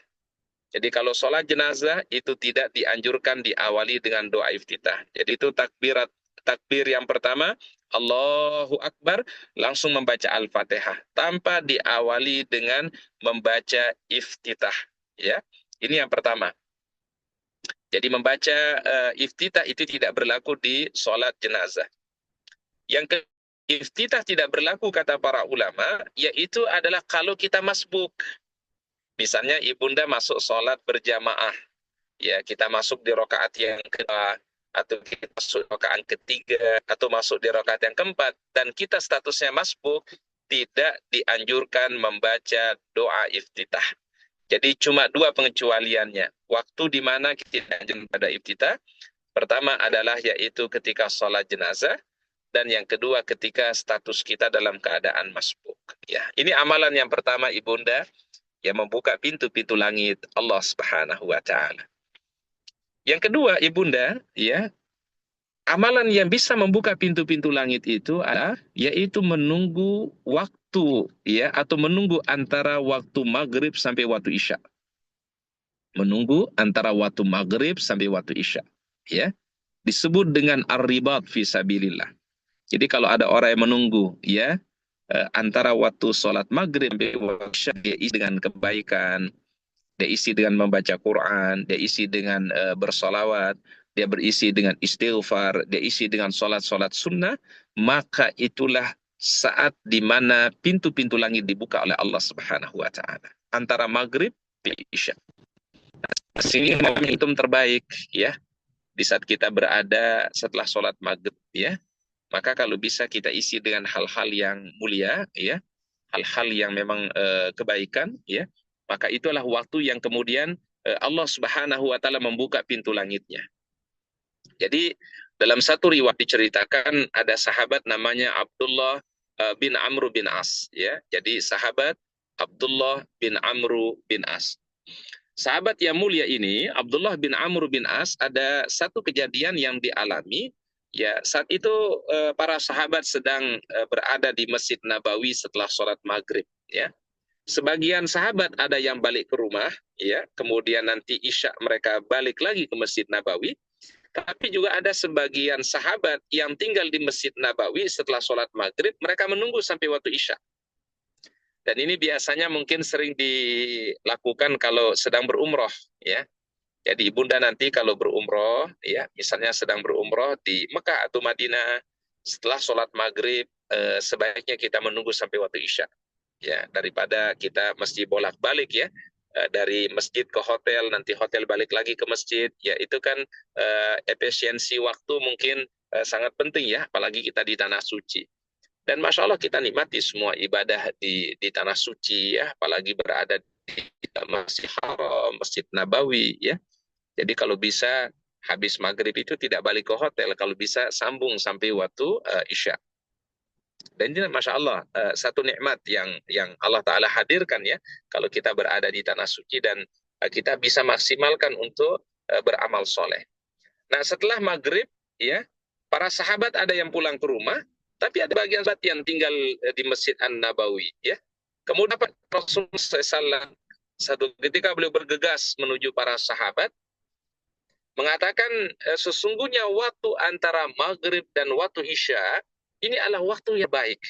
Jadi kalau sholat jenazah itu tidak dianjurkan diawali dengan doa iftitah. Jadi itu takbir yang pertama, Allahu Akbar, langsung membaca Al-Fatihah tanpa diawali dengan membaca iftitah. Ya, ini yang pertama. Jadi membaca iftitah itu tidak berlaku di sholat jenazah. Yang iftitah tidak berlaku kata para ulama, yaitu adalah kalau kita masbuk. Misalnya Ibunda masuk sholat berjamaah, ya, kita masuk di rakaat yang kedua, atau kita masuk rakaat ketiga, atau masuk di rakaat yang keempat, dan kita statusnya masbuk, tidak dianjurkan membaca doa iftitah. Jadi cuma dua pengecualiannya. Waktu di mana kita tidak anjurkan pada iftitah, pertama adalah yaitu ketika sholat jenazah, dan yang kedua ketika status kita dalam keadaan masbuk. Ya, ini amalan yang pertama Ibunda, yang membuka pintu-pintu langit Allah Subhanahu wa taala. Yang kedua, Ibunda, ya, amalan yang bisa membuka pintu-pintu langit itu adalah yaitu menunggu waktu, ya, atau menunggu antara waktu maghrib sampai waktu isya. Menunggu antara waktu maghrib sampai waktu isya, ya. Disebut dengan ar-ribat fi sabilillah. Jadi kalau ada orang yang menunggu, ya, antara waktu sholat maghrib sampai waktu isya, dia isi dengan kebaikan, dia isi dengan membaca Quran, dia isi dengan bersolawat, dia berisi dengan istighfar, dia isi dengan sholat-sholat sunnah, maka itulah saat di mana pintu-pintu langit dibuka oleh Allah Subhanahu wa taala. Antara maghrib dan isya. Sini momentum terbaik, ya. Di saat kita berada setelah sholat maghrib, ya. Maka kalau bisa kita isi dengan hal-hal yang mulia, ya. Hal-hal yang memang kebaikan, ya. Maka itulah waktu yang kemudian Allah Subhanahu wa taala membuka pintu langitnya. Jadi dalam satu riwayat diceritakan ada sahabat namanya Abdullah bin Amr bin As, ya. Jadi sahabat Abdullah bin Amr bin As. Sahabat yang mulia ini, Abdullah bin Amr bin As, ada satu kejadian yang dialami. Ya, saat itu para sahabat sedang berada di Masjid Nabawi setelah sholat maghrib, ya. Sebagian sahabat ada yang balik ke rumah, ya, kemudian nanti isya mereka balik lagi ke Masjid Nabawi. Tapi juga ada sebagian sahabat yang tinggal di Masjid Nabawi setelah sholat maghrib, mereka menunggu sampai waktu isya. Dan ini biasanya mungkin sering dilakukan kalau sedang berumroh, ya. Jadi Ibunda nanti kalau berumroh, ya, misalnya sedang berumroh di Mekah atau Madinah, setelah sholat maghrib, sebaiknya kita menunggu sampai waktu isya. Ya, daripada kita mesti bolak-balik, ya, dari masjid ke hotel, nanti hotel balik lagi ke masjid, ya, itu kan efisiensi waktu mungkin sangat penting, ya, apalagi kita di tanah suci. Dan Masya Allah kita nikmati semua ibadah di tanah suci, ya, apalagi berada di Masjid Haram, Masjid Nabawi, ya. Jadi kalau bisa habis maghrib itu tidak balik ke hotel, kalau bisa sambung sampai waktu isya. Dan ini Masya Allah satu nikmat yang Allah Ta'ala hadirkan, ya, kalau kita berada di tanah suci dan kita bisa maksimalkan untuk beramal soleh. Nah setelah maghrib, ya, para sahabat ada yang pulang ke rumah, tapi ada bagian sahabat yang tinggal di Masjid An-Nabawi, ya. Kemudian Rasulullah SAW satu ketika beliau bergegas menuju para sahabat, mengatakan sesungguhnya waktu antara maghrib dan waktu isya ini adalah waktu yang baik.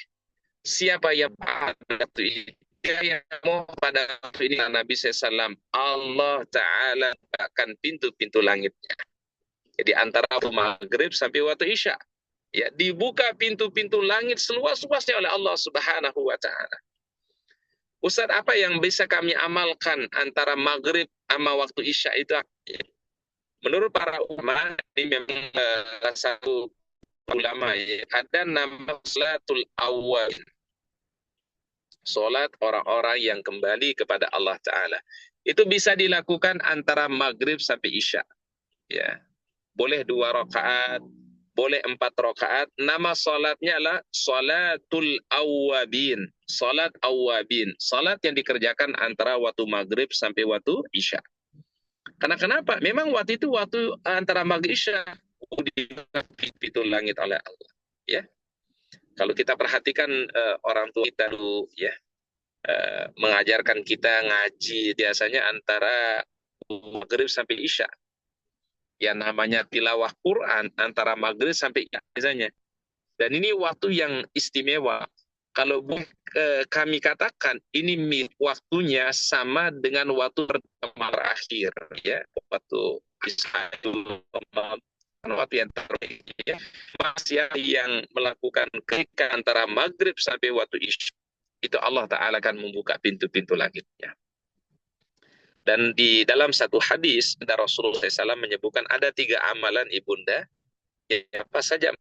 Siapa yang pada waktu ini, yang mau pada waktu ini, Nabi SAW, Allah Ta'ala akan pintu-pintu langitnya. Jadi antara waktu maghrib sampai waktu isya, ya, dibuka pintu-pintu langit seluas-luasnya oleh Allah Subhanahu wa Ta'ala. Ustaz, apa yang bisa kami amalkan antara maghrib sama waktu isya itu? Menurut para ulama, ini memang satu ulama, ya, ada nama salatul awal, salat orang-orang yang kembali kepada Allah Ta'ala. Itu bisa dilakukan antara maghrib sampai isya, ya. Boleh 2 rakaat, boleh 4 rakaat. Nama salatnya adalah salatul awabin. Salat awabin, salat yang dikerjakan antara waktu maghrib sampai waktu isya. Karena kenapa? Memang waktu itu waktu antara maghrib isya dibuka pintu langit oleh Allah, ya. Kalau kita perhatikan orang tua kita dulu, ya, mengajarkan kita ngaji biasanya antara maghrib sampai isya. Ya namanya tilawah Quran antara maghrib sampai isya biasanya. Dan ini waktu yang istimewa. Kalau kami katakan ini waktunya sama dengan waktu pertama terakhir, ya, waktu isya itu waktu yang terbaik, ya. Masih yang melakukan ketika antara maghrib sampai waktu isya, itu Allah Ta'ala akan membuka pintu-pintu langitnya. Dan di dalam satu hadis, ada Rasulullah SAW menyebutkan ada 3 amalan ibunda, ya, apa saja,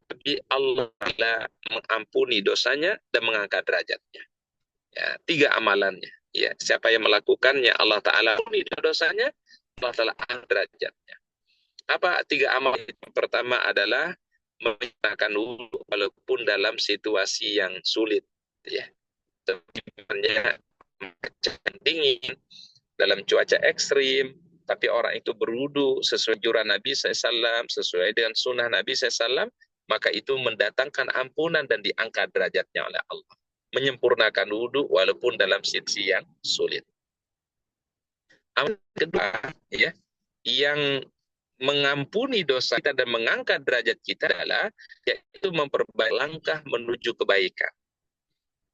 tapi Allah mengampuni dosanya dan mengangkat derajatnya. Ya, 3 amalannya. Ya, siapa yang melakukannya, Allah Ta'ala ampuni dosanya, Allah Ta'ala angkat derajatnya. Apa 3 amalan? Yang pertama adalah mengunakan wudhu walaupun dalam situasi yang sulit. Ya, sebenarnya dingin, dalam cuaca ekstrim, tapi orang itu berwudu sesuai anjuran Nabi SAW, sesuai dengan sunnah Nabi SAW, maka itu mendatangkan ampunan dan diangkat derajatnya oleh Allah. Menyempurnakan wudu walaupun dalam situasi yang sulit. Amalan kedua, ya, yang mengampuni dosa kita dan mengangkat derajat kita adalah yaitu memperbaiki langkah menuju kebaikan.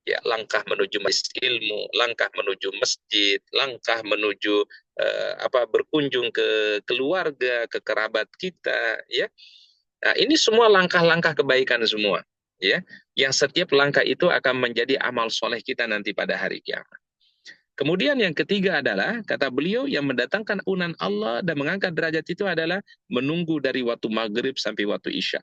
Ya, langkah menuju majelis ilmu, langkah menuju masjid, langkah menuju berkunjung ke keluarga, ke kerabat kita, ya. Nah, ini semua langkah-langkah kebaikan semua, ya. Yang setiap langkah itu akan menjadi amal soleh kita nanti pada hari kiamat. Kemudian yang ketiga adalah, kata beliau, yang mendatangkan ampunan Allah dan mengangkat derajat itu adalah menunggu dari waktu maghrib sampai waktu isya.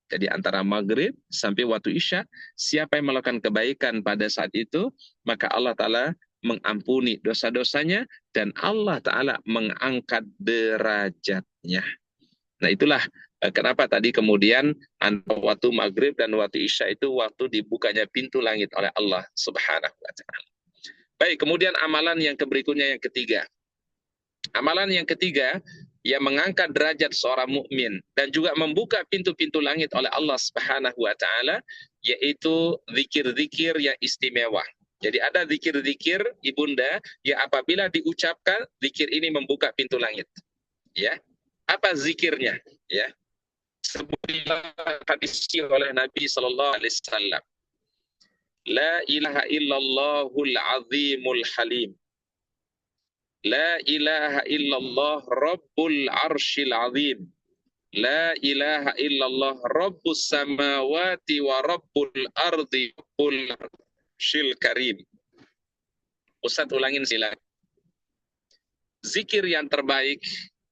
Jadi antara maghrib sampai waktu isya, siapa yang melakukan kebaikan pada saat itu, maka Allah Ta'ala mengampuni dosa-dosanya dan Allah Ta'ala mengangkat derajatnya. Nah, itulah kenapa tadi kemudian waktu maghrib dan waktu isya itu waktu dibukanya pintu langit oleh Allah Subhanahu wa Ta'ala. Baik, kemudian amalan yang berikutnya yang ketiga. Amalan yang ketiga yang mengangkat derajat seorang mukmin dan juga membuka pintu-pintu langit oleh Allah Subhanahu wa Ta'ala, yaitu zikir-zikir yang istimewa. Jadi ada zikir-zikir ibunda yang apabila diucapkan, zikir ini membuka pintu langit. Ya, apa zikirnya? Ya, sebutlah hadis oleh Nabi Sallallahu Alaihi Wasallam. La ilaha illallahul azimul halim. La ilaha illallah rabbul arshil azim. La ilaha illallah rabbus samawati wa rabbul ardi rabbul arshil karim. Ustaz ulangin silakan. Zikir yang terbaik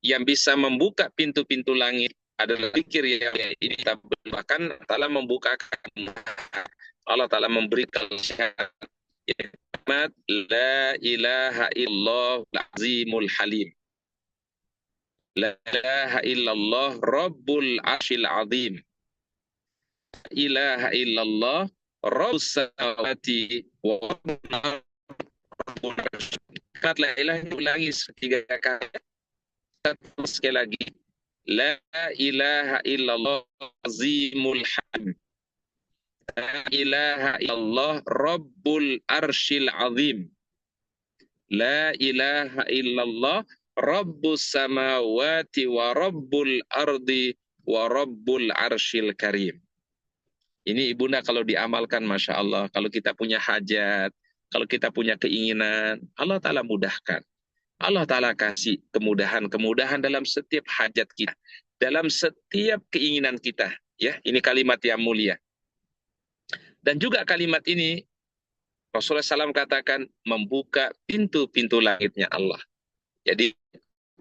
yang bisa membuka pintu-pintu langit adalah zikir yang ini kita bahkan Ta'ala membukakan, Allah Ta'ala memberikan syarat. La ilaha illallah azimul halim. La ilaha illallah rabbul arshil azim. La ilaha illallah rabbus samawati wa rabbul arshil. La ilaha ulangi 3 kali. Sekali lagi. La ilaha illallah azimul halim. La ilaha illallah rabbul arshil azim. La ilaha illallah rabbus samawati wa rabbul ardi wa rabbul arshil karim. Ini ibunda kalau diamalkan, Masya Allah, kalau kita punya hajat, kalau kita punya keinginan, Allah Ta'ala mudahkan. Allah Ta'ala kasih kemudahan-kemudahan dalam setiap hajat kita, dalam setiap keinginan kita. Ya, ini kalimat yang mulia. Dan juga kalimat ini Rasulullah SAW katakan membuka pintu-pintu langitnya Allah. Jadi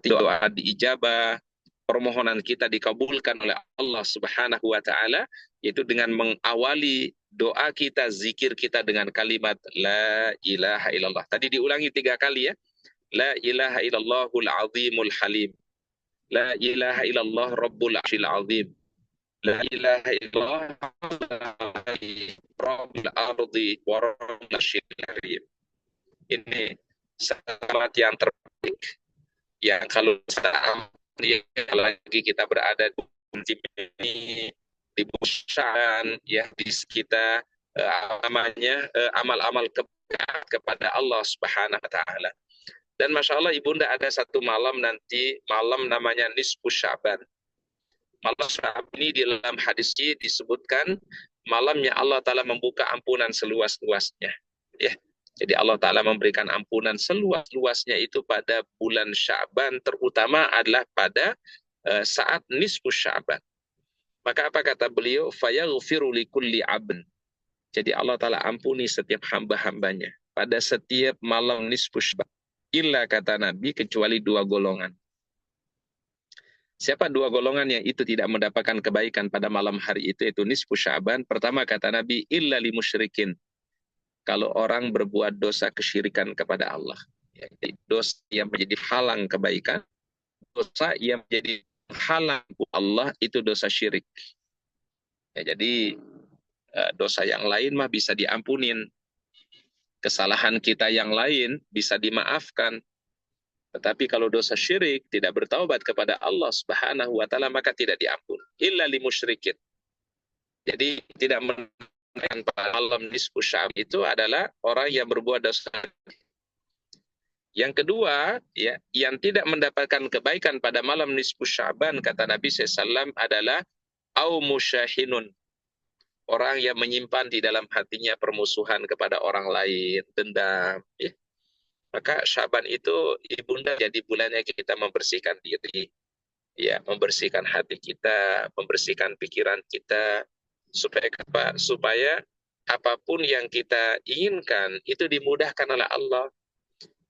doa diijabah, permohonan kita dikabulkan oleh Allah Subhanahu wa Ta'ala, yaitu dengan mengawali doa kita, zikir kita dengan kalimat La ilaha illallah. Tadi diulangi 3 kali, ya. La ilaha illallahul azimul halim. La ilaha illallah rabbul arshil azim. La ilaha illallah rabbul ardi wa rabbul arshil karim. Ini selamat yang terbaik. Yang kalau lagi kita berada di busan, ya, di kita amal-amal kepada Allah Subhanahu wa Ta'ala. Dan Masya Allah ibunda ada satu malam nanti, malam namanya Nisfu Sya'ban. Malam Sya'ban ini di dalam hadis ini disebutkan malamnya Allah Ta'ala membuka ampunan seluas-luasnya. Ya. Jadi Allah Ta'ala memberikan ampunan seluas-luasnya itu pada bulan Sya'ban, terutama adalah pada saat Nisfu Sya'ban. Maka apa kata beliau? Fayaghfiru likulli abn. Jadi Allah Ta'ala ampuni setiap hamba-hambanya pada setiap malam Nisfu Sya'ban. illa kata Nabi kecuali dua golongan. Siapa dua golongan yang itu tidak mendapatkan kebaikan pada malam hari itu nisfu Sya'ban. Pertama kata Nabi, illa li musyrikin. Kalau orang berbuat dosa kesyirikan kepada Allah. Jadi dosa yang menjadi halang kebaikan, dosa yang menjadi halang Allah itu dosa syirik. Ya, jadi dosa yang lain mah bisa diampunin. Kesalahan kita yang lain bisa dimaafkan. Tetapi kalau dosa syirik tidak bertaubat kepada Allah Subhanahu wa taala maka tidak diampun. Illa li musyrikin. Jadi tidak menaikkan malam nisfu Sya'ban itu adalah orang yang berbuat dosa. Yang kedua, ya, yang tidak mendapatkan kebaikan pada malam nisfu Sya'ban kata Nabi SAW adalah au musyahinun. Orang yang menyimpan di dalam hatinya permusuhan kepada orang lain, dendam, ya. Maka Syaban itu ibunda jadi bulannya kita membersihkan diri, ya, membersihkan hati kita, membersihkan pikiran kita, supaya apa? Supaya apapun yang kita inginkan itu dimudahkan oleh Allah.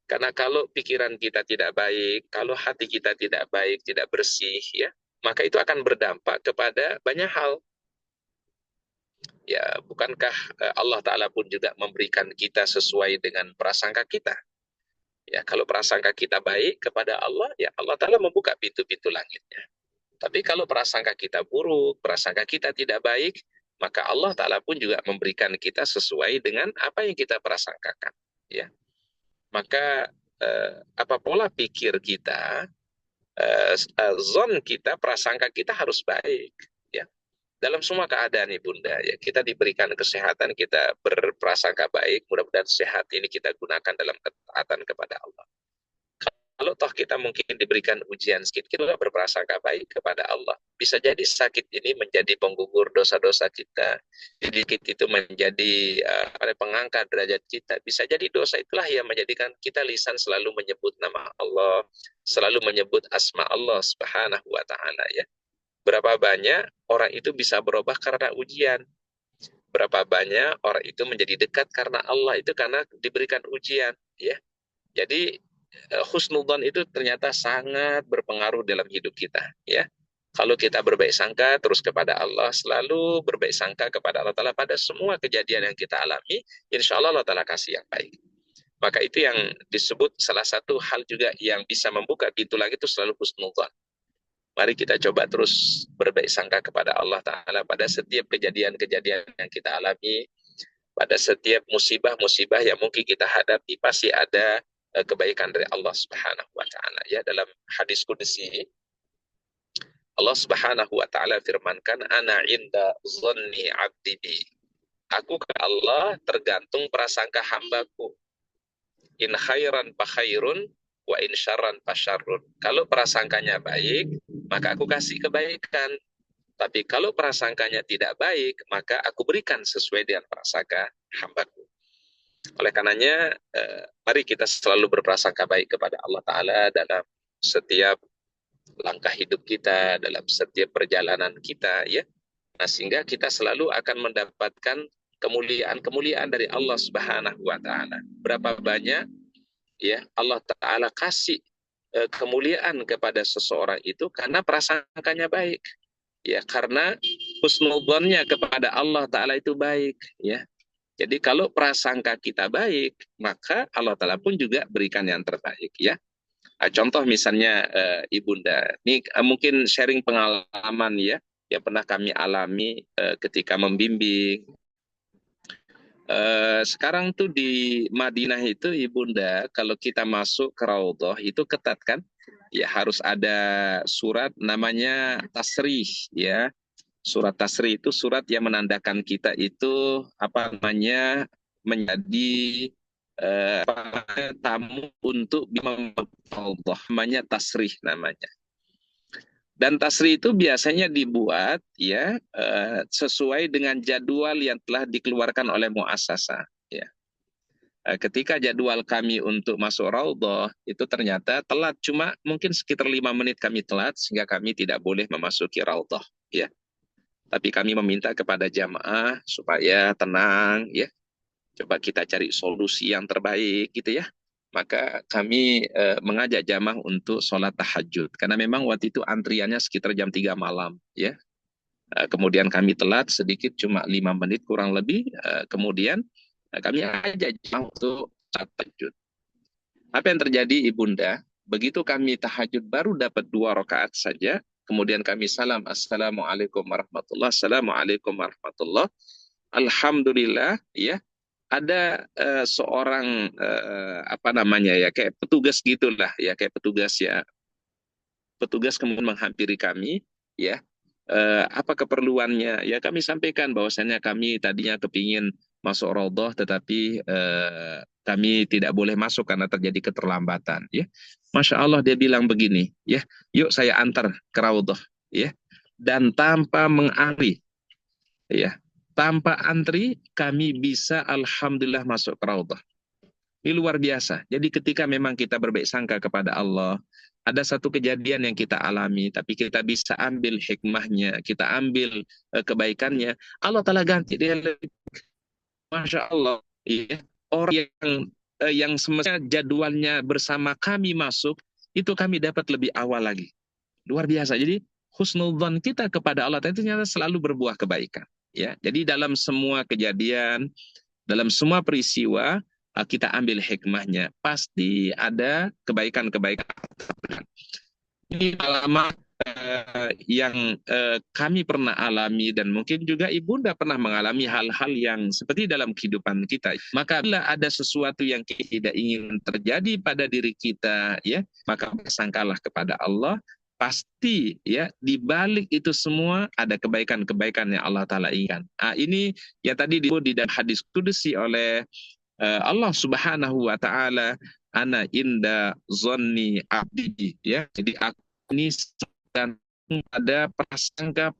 Karena kalau pikiran kita tidak baik, kalau hati kita tidak baik, tidak bersih, ya, maka itu akan berdampak kepada banyak hal. Ya, bukankah Allah Ta'ala pun juga memberikan kita sesuai dengan prasangka kita? Ya, kalau prasangka kita baik kepada Allah, ya Allah Ta'ala membuka pintu-pintu langitnya. Tapi kalau prasangka kita buruk, prasangka kita tidak baik, maka Allah Ta'ala pun juga memberikan kita sesuai dengan apa yang kita prasangkakan. Ya. Maka apa pola pikir kita, zon kita, prasangka kita harus baik. Ya. Dalam semua keadaan ibunda, ya, kita diberikan kesehatan, kita berprasangka baik, mudah-mudahan sehat ini kita gunakan dalam ketaatan kepada Allah. Kalau toh kita mungkin diberikan ujian sedikit, kita berprasangka baik kepada Allah. Bisa jadi sakit ini menjadi penggugur dosa-dosa kita, sedikit itu menjadi pengangkat derajat kita. Bisa jadi dosa itulah yang menjadikan kita lisan selalu menyebut nama Allah, selalu menyebut asma Allah Subhanahu wa Ta'ala, ya. Berapa banyak orang itu bisa berubah karena ujian. Berapa banyak orang itu menjadi dekat karena Allah itu karena diberikan ujian, ya. Jadi husnudzon itu ternyata sangat berpengaruh dalam hidup kita, ya. Kalau kita berbaik sangka terus kepada Allah, selalu berbaik sangka kepada Allah Ta'ala pada semua kejadian yang kita alami, insya Allah Allah Ta'ala kasih yang baik. Maka itu yang disebut salah satu hal juga yang bisa membuka pintu langit itu selalu husnudzon. Mari kita coba terus berbaik sangka kepada Allah Ta'ala pada setiap kejadian-kejadian yang kita alami, pada setiap musibah-musibah yang mungkin kita hadapi, pasti ada kebaikan dari Allah Subhanahu wa Ta'ala. Ya, dalam hadis qudsi, Allah Subhanahu wa Ta'ala firmankan, ana inda dhanni abdi bi. Aku ke Allah tergantung prasangka hambaku. In khairan fa khairun wa in syarran fa syarrun. Kalau prasangkanya baik, maka aku kasih kebaikan. Tapi kalau prasangkanya tidak baik, maka aku berikan sesuai dengan prasangka hambaku. Oleh karenanya, mari kita selalu berprasangka baik kepada Allah Ta'ala dalam setiap langkah hidup kita, dalam setiap perjalanan kita, ya. Nah, sehingga kita selalu akan mendapatkan kemuliaan-kemuliaan dari Allah Subhanahu wa Ta'ala. Berapa banyak, ya, Allah Ta'ala kasih kemuliaan kepada seseorang itu karena prasangkanya baik, ya, karena husnudzonnya kepada Allah Ta'ala itu baik, ya. Jadi kalau prasangka kita baik, maka Allah Ta'ala pun juga berikan yang terbaik, ya. Contoh misalnya ibunda, ini mungkin sharing pengalaman, ya, yang pernah kami alami ketika membimbing. Sekarang tuh di Madinah itu ibunda, kalau kita masuk ke Raudhah itu ketat kan, ya, harus ada surat namanya tasrih, ya. Surat tasrih itu surat yang menandakan kita itu apa namanya menjadi tamu untuk Allah, namanya tasrih namanya. Dan tasrih itu biasanya dibuat, ya, sesuai dengan jadwal yang telah dikeluarkan oleh muassasah, ya. Ketika jadwal kami untuk masuk Raudhah itu ternyata telat, cuma mungkin sekitar 5 menit kami telat sehingga kami tidak boleh memasuki Raudhah, ya. Tapi kami meminta kepada jamaah supaya tenang, ya. Coba kita cari solusi yang terbaik, gitu ya. maka kami mengajak jamaah untuk sholat tahajud. Karena memang waktu itu antriannya sekitar jam 3 malam, ya. Kemudian kami telat sedikit, cuma 5 menit kurang lebih. Kemudian kami ajak jamaah untuk sholat tahajud. Apa yang terjadi Ibunda? Begitu kami tahajud baru dapat 2 rakaat saja, kemudian kami salam, Assalamualaikum warahmatullah, Assalamualaikum warahmatullah. Alhamdulillah, ya, ada seorang apa namanya ya, kayak petugas gitulah ya, kayak petugas ya, petugas kemudian menghampiri kami, ya, apa keperluannya, ya kami sampaikan bahwasannya kami tadinya kepingin masuk raudhah tetapi kami tidak boleh masuk karena terjadi keterlambatan, ya. Masya Allah, dia bilang begini, ya, yuk saya antar ke raudhah, ya, dan tanpa mengantri, ya, tanpa antri kami bisa alhamdulillah masuk ke raudhah. Ini luar biasa. Jadi ketika memang kita berbaik sangka kepada Allah, ada satu kejadian yang kita alami, tapi kita bisa ambil hikmahnya, kita ambil kebaikannya, Allah Ta'ala ganti dia lebih. Masya Allah, ya. Orang yang semestinya jadwalnya bersama kami masuk, itu kami dapat lebih awal lagi. Luar biasa. Jadi husnudzon kita kepada Allah itu ternyata selalu berbuah kebaikan. Ya, jadi dalam semua kejadian, dalam semua peristiwa, kita ambil hikmahnya. Pasti ada kebaikan-kebaikan. Ini pengalaman yang kami pernah alami, dan mungkin juga Ibunda pernah mengalami hal-hal yang seperti dalam kehidupan kita. Maka bila ada sesuatu yang kita tidak ingin terjadi pada diri kita, ya, maka bersangkalah kepada Allah. Pasti ya di balik itu semua ada kebaikan-kebaikan yang Allah Ta'ala inginkan. Ini yang tadi disebut di dalam hadis kudusi oleh Allah Subhanahu wa Ta'ala, ana inda zonni abdi, ya. Jadi aku ini sedang ada prasangka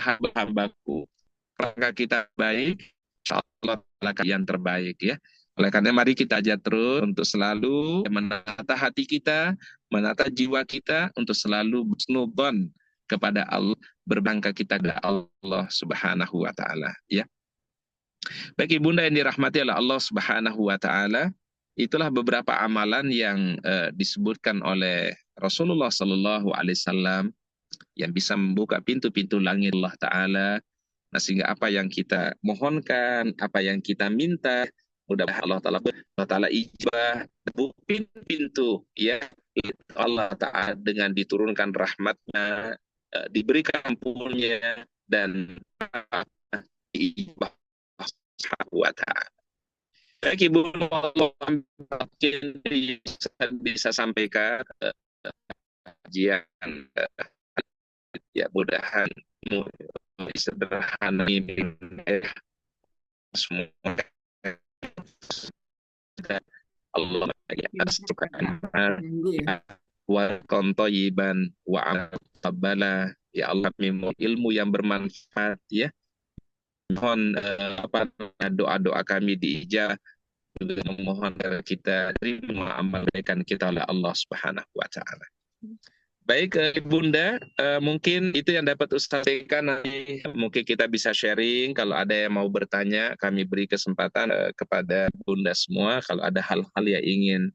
hamba-hambaku. Prasangka kita baik, insyaallah yang terbaik, ya. Oleh karena mari kita aja terus untuk selalu menata hati kita, menata jiwa kita untuk selalu husnudzon kepada Allah, berbangga kita kepada Allah Subhanahu wa Ta'ala, ya. Baik Ibunda yang dirahmati oleh Allah Subhanahu wa Ta'ala, itulah beberapa amalan yang disebutkan oleh Rasulullah Sallallahu Alaihi Wasallam yang bisa membuka pintu-pintu langit Allah Ta'ala. Nah, sehingga apa yang kita mohonkan, apa yang kita minta, mudah-mudahan Allah Ta'ala ijabah pintu-pintu, ya, Allah Ta'ala dengan diturunkan rahmatnya, diberikan ampunnya, dan ijabah wa ta'ala. Baik Ibu, mungkin bisa sampaikan kajian ya, mudahan sederhana ini semua Allah ya wa kontoyiban wa tabala, ya Allah, ilmu yang bermanfaat, ya. Mohon doa-doa kami diijabah, juga memohon agar kita terima amal kebaikan kita oleh Allah Subhanahu wa Ta'ala. Baik Bunda, mungkin itu yang dapat Ustaz sampaikan. Nanti mungkin kita bisa sharing, kalau ada yang mau bertanya kami beri kesempatan kepada Bunda semua kalau ada hal-hal yang ingin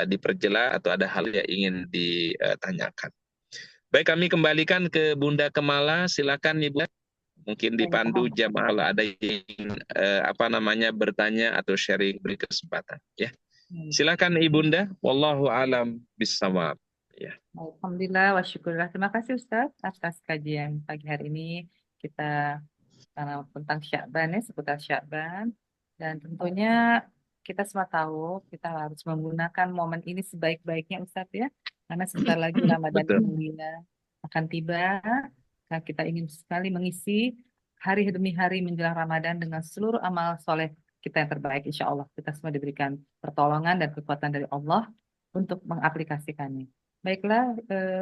diperjelas atau ada hal yang ingin ditanyakan. Baik, kami kembalikan ke Bunda Kemala, silakan Ibu. Mungkin dipandu jamaah ada yang bertanya atau sharing, beri kesempatan, ya. Silakan Ibunda, wallahu alam bissawab, ya. Alhamdulillah wa syukurlah. Terima kasih Ustaz atas kajian pagi hari ini. Kita tentang Sya'ban, ya, seputar Sya'ban, dan tentunya kita semua tahu kita harus menggunakan momen ini sebaik-baiknya Ustaz, ya, karena sebentar lagi Ramadan mulia akan tiba. Nah, kita ingin sekali mengisi hari demi hari menjelang Ramadan dengan seluruh amal soleh kita yang terbaik. Insya Allah kita semua diberikan pertolongan dan kekuatan dari Allah untuk mengaplikasikannya. Baiklah,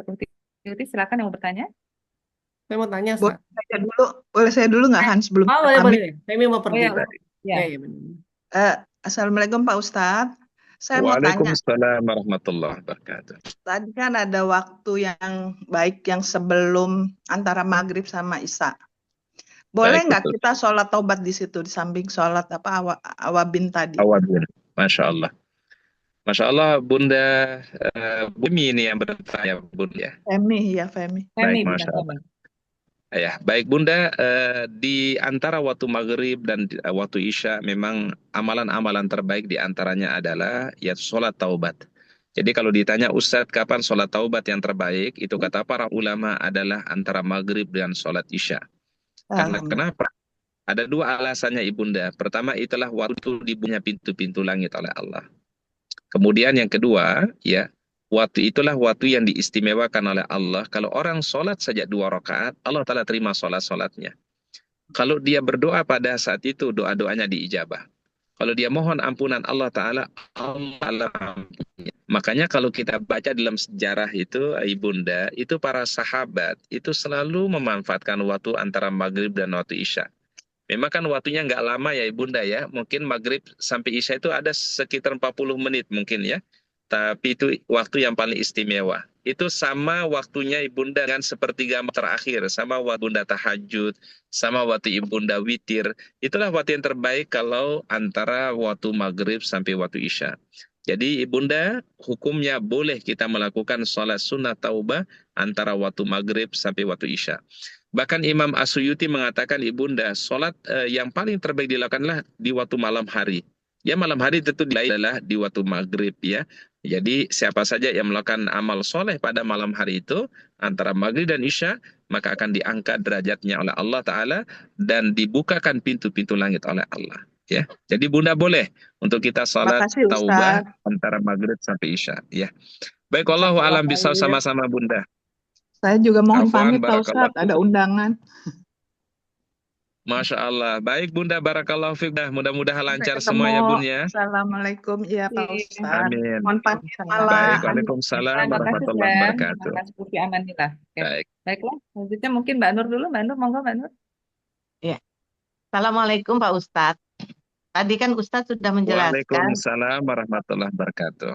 Uti, silakan yang mau bertanya. Saya mau tanya, Ustaz. Boleh saya dulu nggak, Hans, sebelum boleh. Saya mau pergi. Assalamualaikum Pak Ustadz. Saya mau tanya. Waalaikumsalam warahmatullahi wabarakatuh. Tadi kan ada waktu yang baik yang sebelum antara maghrib sama isya. Boleh nggak kita sholat taubat di situ di samping sholat awabin tadi? Awabin, masya Allah. Masya Allah, Bunda Bumi ini yang bertanya, Bunda. Ya. Femi, ya Femi. Femi, Baik, Bunda Masya Allah. Femi. Ya, baik Bunda, di antara waktu maghrib dan waktu isya memang amalan-amalan terbaik di antaranya adalah ya sholat taubat. Jadi kalau ditanya Ustadz kapan sholat taubat yang terbaik, itu kata para ulama adalah antara maghrib dan sholat isya. Karena Alhamdulillah. kenapa? Ada dua alasannya Ibunda. Pertama itulah waktu dibuka pintu-pintu langit oleh Allah. Kemudian yang kedua, ya, waktu itulah waktu yang diistimewakan oleh Allah. Kalau orang sholat saja 2 rakaat, Allah Ta'ala terima sholat-sholatnya. Kalau dia berdoa pada saat itu, doa-doanya diijabah. Kalau dia mohon ampunan Allah Ta'ala, Allah ampuni. Makanya kalau kita baca dalam sejarah itu, Ibunda, itu para sahabat, itu selalu memanfaatkan waktu antara maghrib dan waktu isya. Memang kan waktunya nggak lama ya Ibunda ya. Mungkin maghrib sampai isya itu ada sekitar 40 menit mungkin ya. Tapi itu waktu yang paling istimewa. Itu sama waktunya Ibunda dengan sepertiga terakhir. Sama waktu Ibunda tahajud. Sama waktu Ibunda witir. Itulah waktu yang terbaik kalau antara waktu maghrib sampai waktu isya. Jadi Ibunda hukumnya boleh kita melakukan sholat sunnah taubah antara waktu maghrib sampai waktu isya. Bahkan Imam As-Suyuti mengatakan Ibunda, sholat yang paling terbaik dilakukanlah di waktu malam hari. Ya malam hari tentu adalah di waktu maghrib ya. Jadi siapa saja yang melakukan amal soleh pada malam hari itu, antara maghrib dan isya, maka akan diangkat derajatnya oleh Allah Ta'ala dan dibukakan pintu-pintu langit oleh Allah. Ya, jadi Bunda boleh untuk kita sholat Makasih taubah Ustaz. antara maghrib sampai isya. Ya, baik Allahu Jazakallah alam bisawab, khair. sama-sama Bunda. Saya juga mohon Afwan, pamit Pak barakallah. Ustaz, ada undangan. Masya Allah. Baik Bunda, barakallahu fiik. Mudah-mudahan Sampai lancar ketemu. semuanya Bun ya. Assalamualaikum. Iya Pak Ustaz. Amin. Mohon pamit Waalaikumsalam. Baik, malam. waalaikumsalam Terima kasih, warahmatullahi Dan. wabarakatuh. Terima kasih, Pufi Amanillah. Oke. Baik. Baiklah, selanjutnya mungkin Mbak Nur dulu. Mbak Nur, monggo Mbak Nur. Ya. Assalamualaikum Pak Ustadz. Tadi kan Ustadz sudah menjelaskan, Waalaikumsalam warahmatullahi wabarakatuh.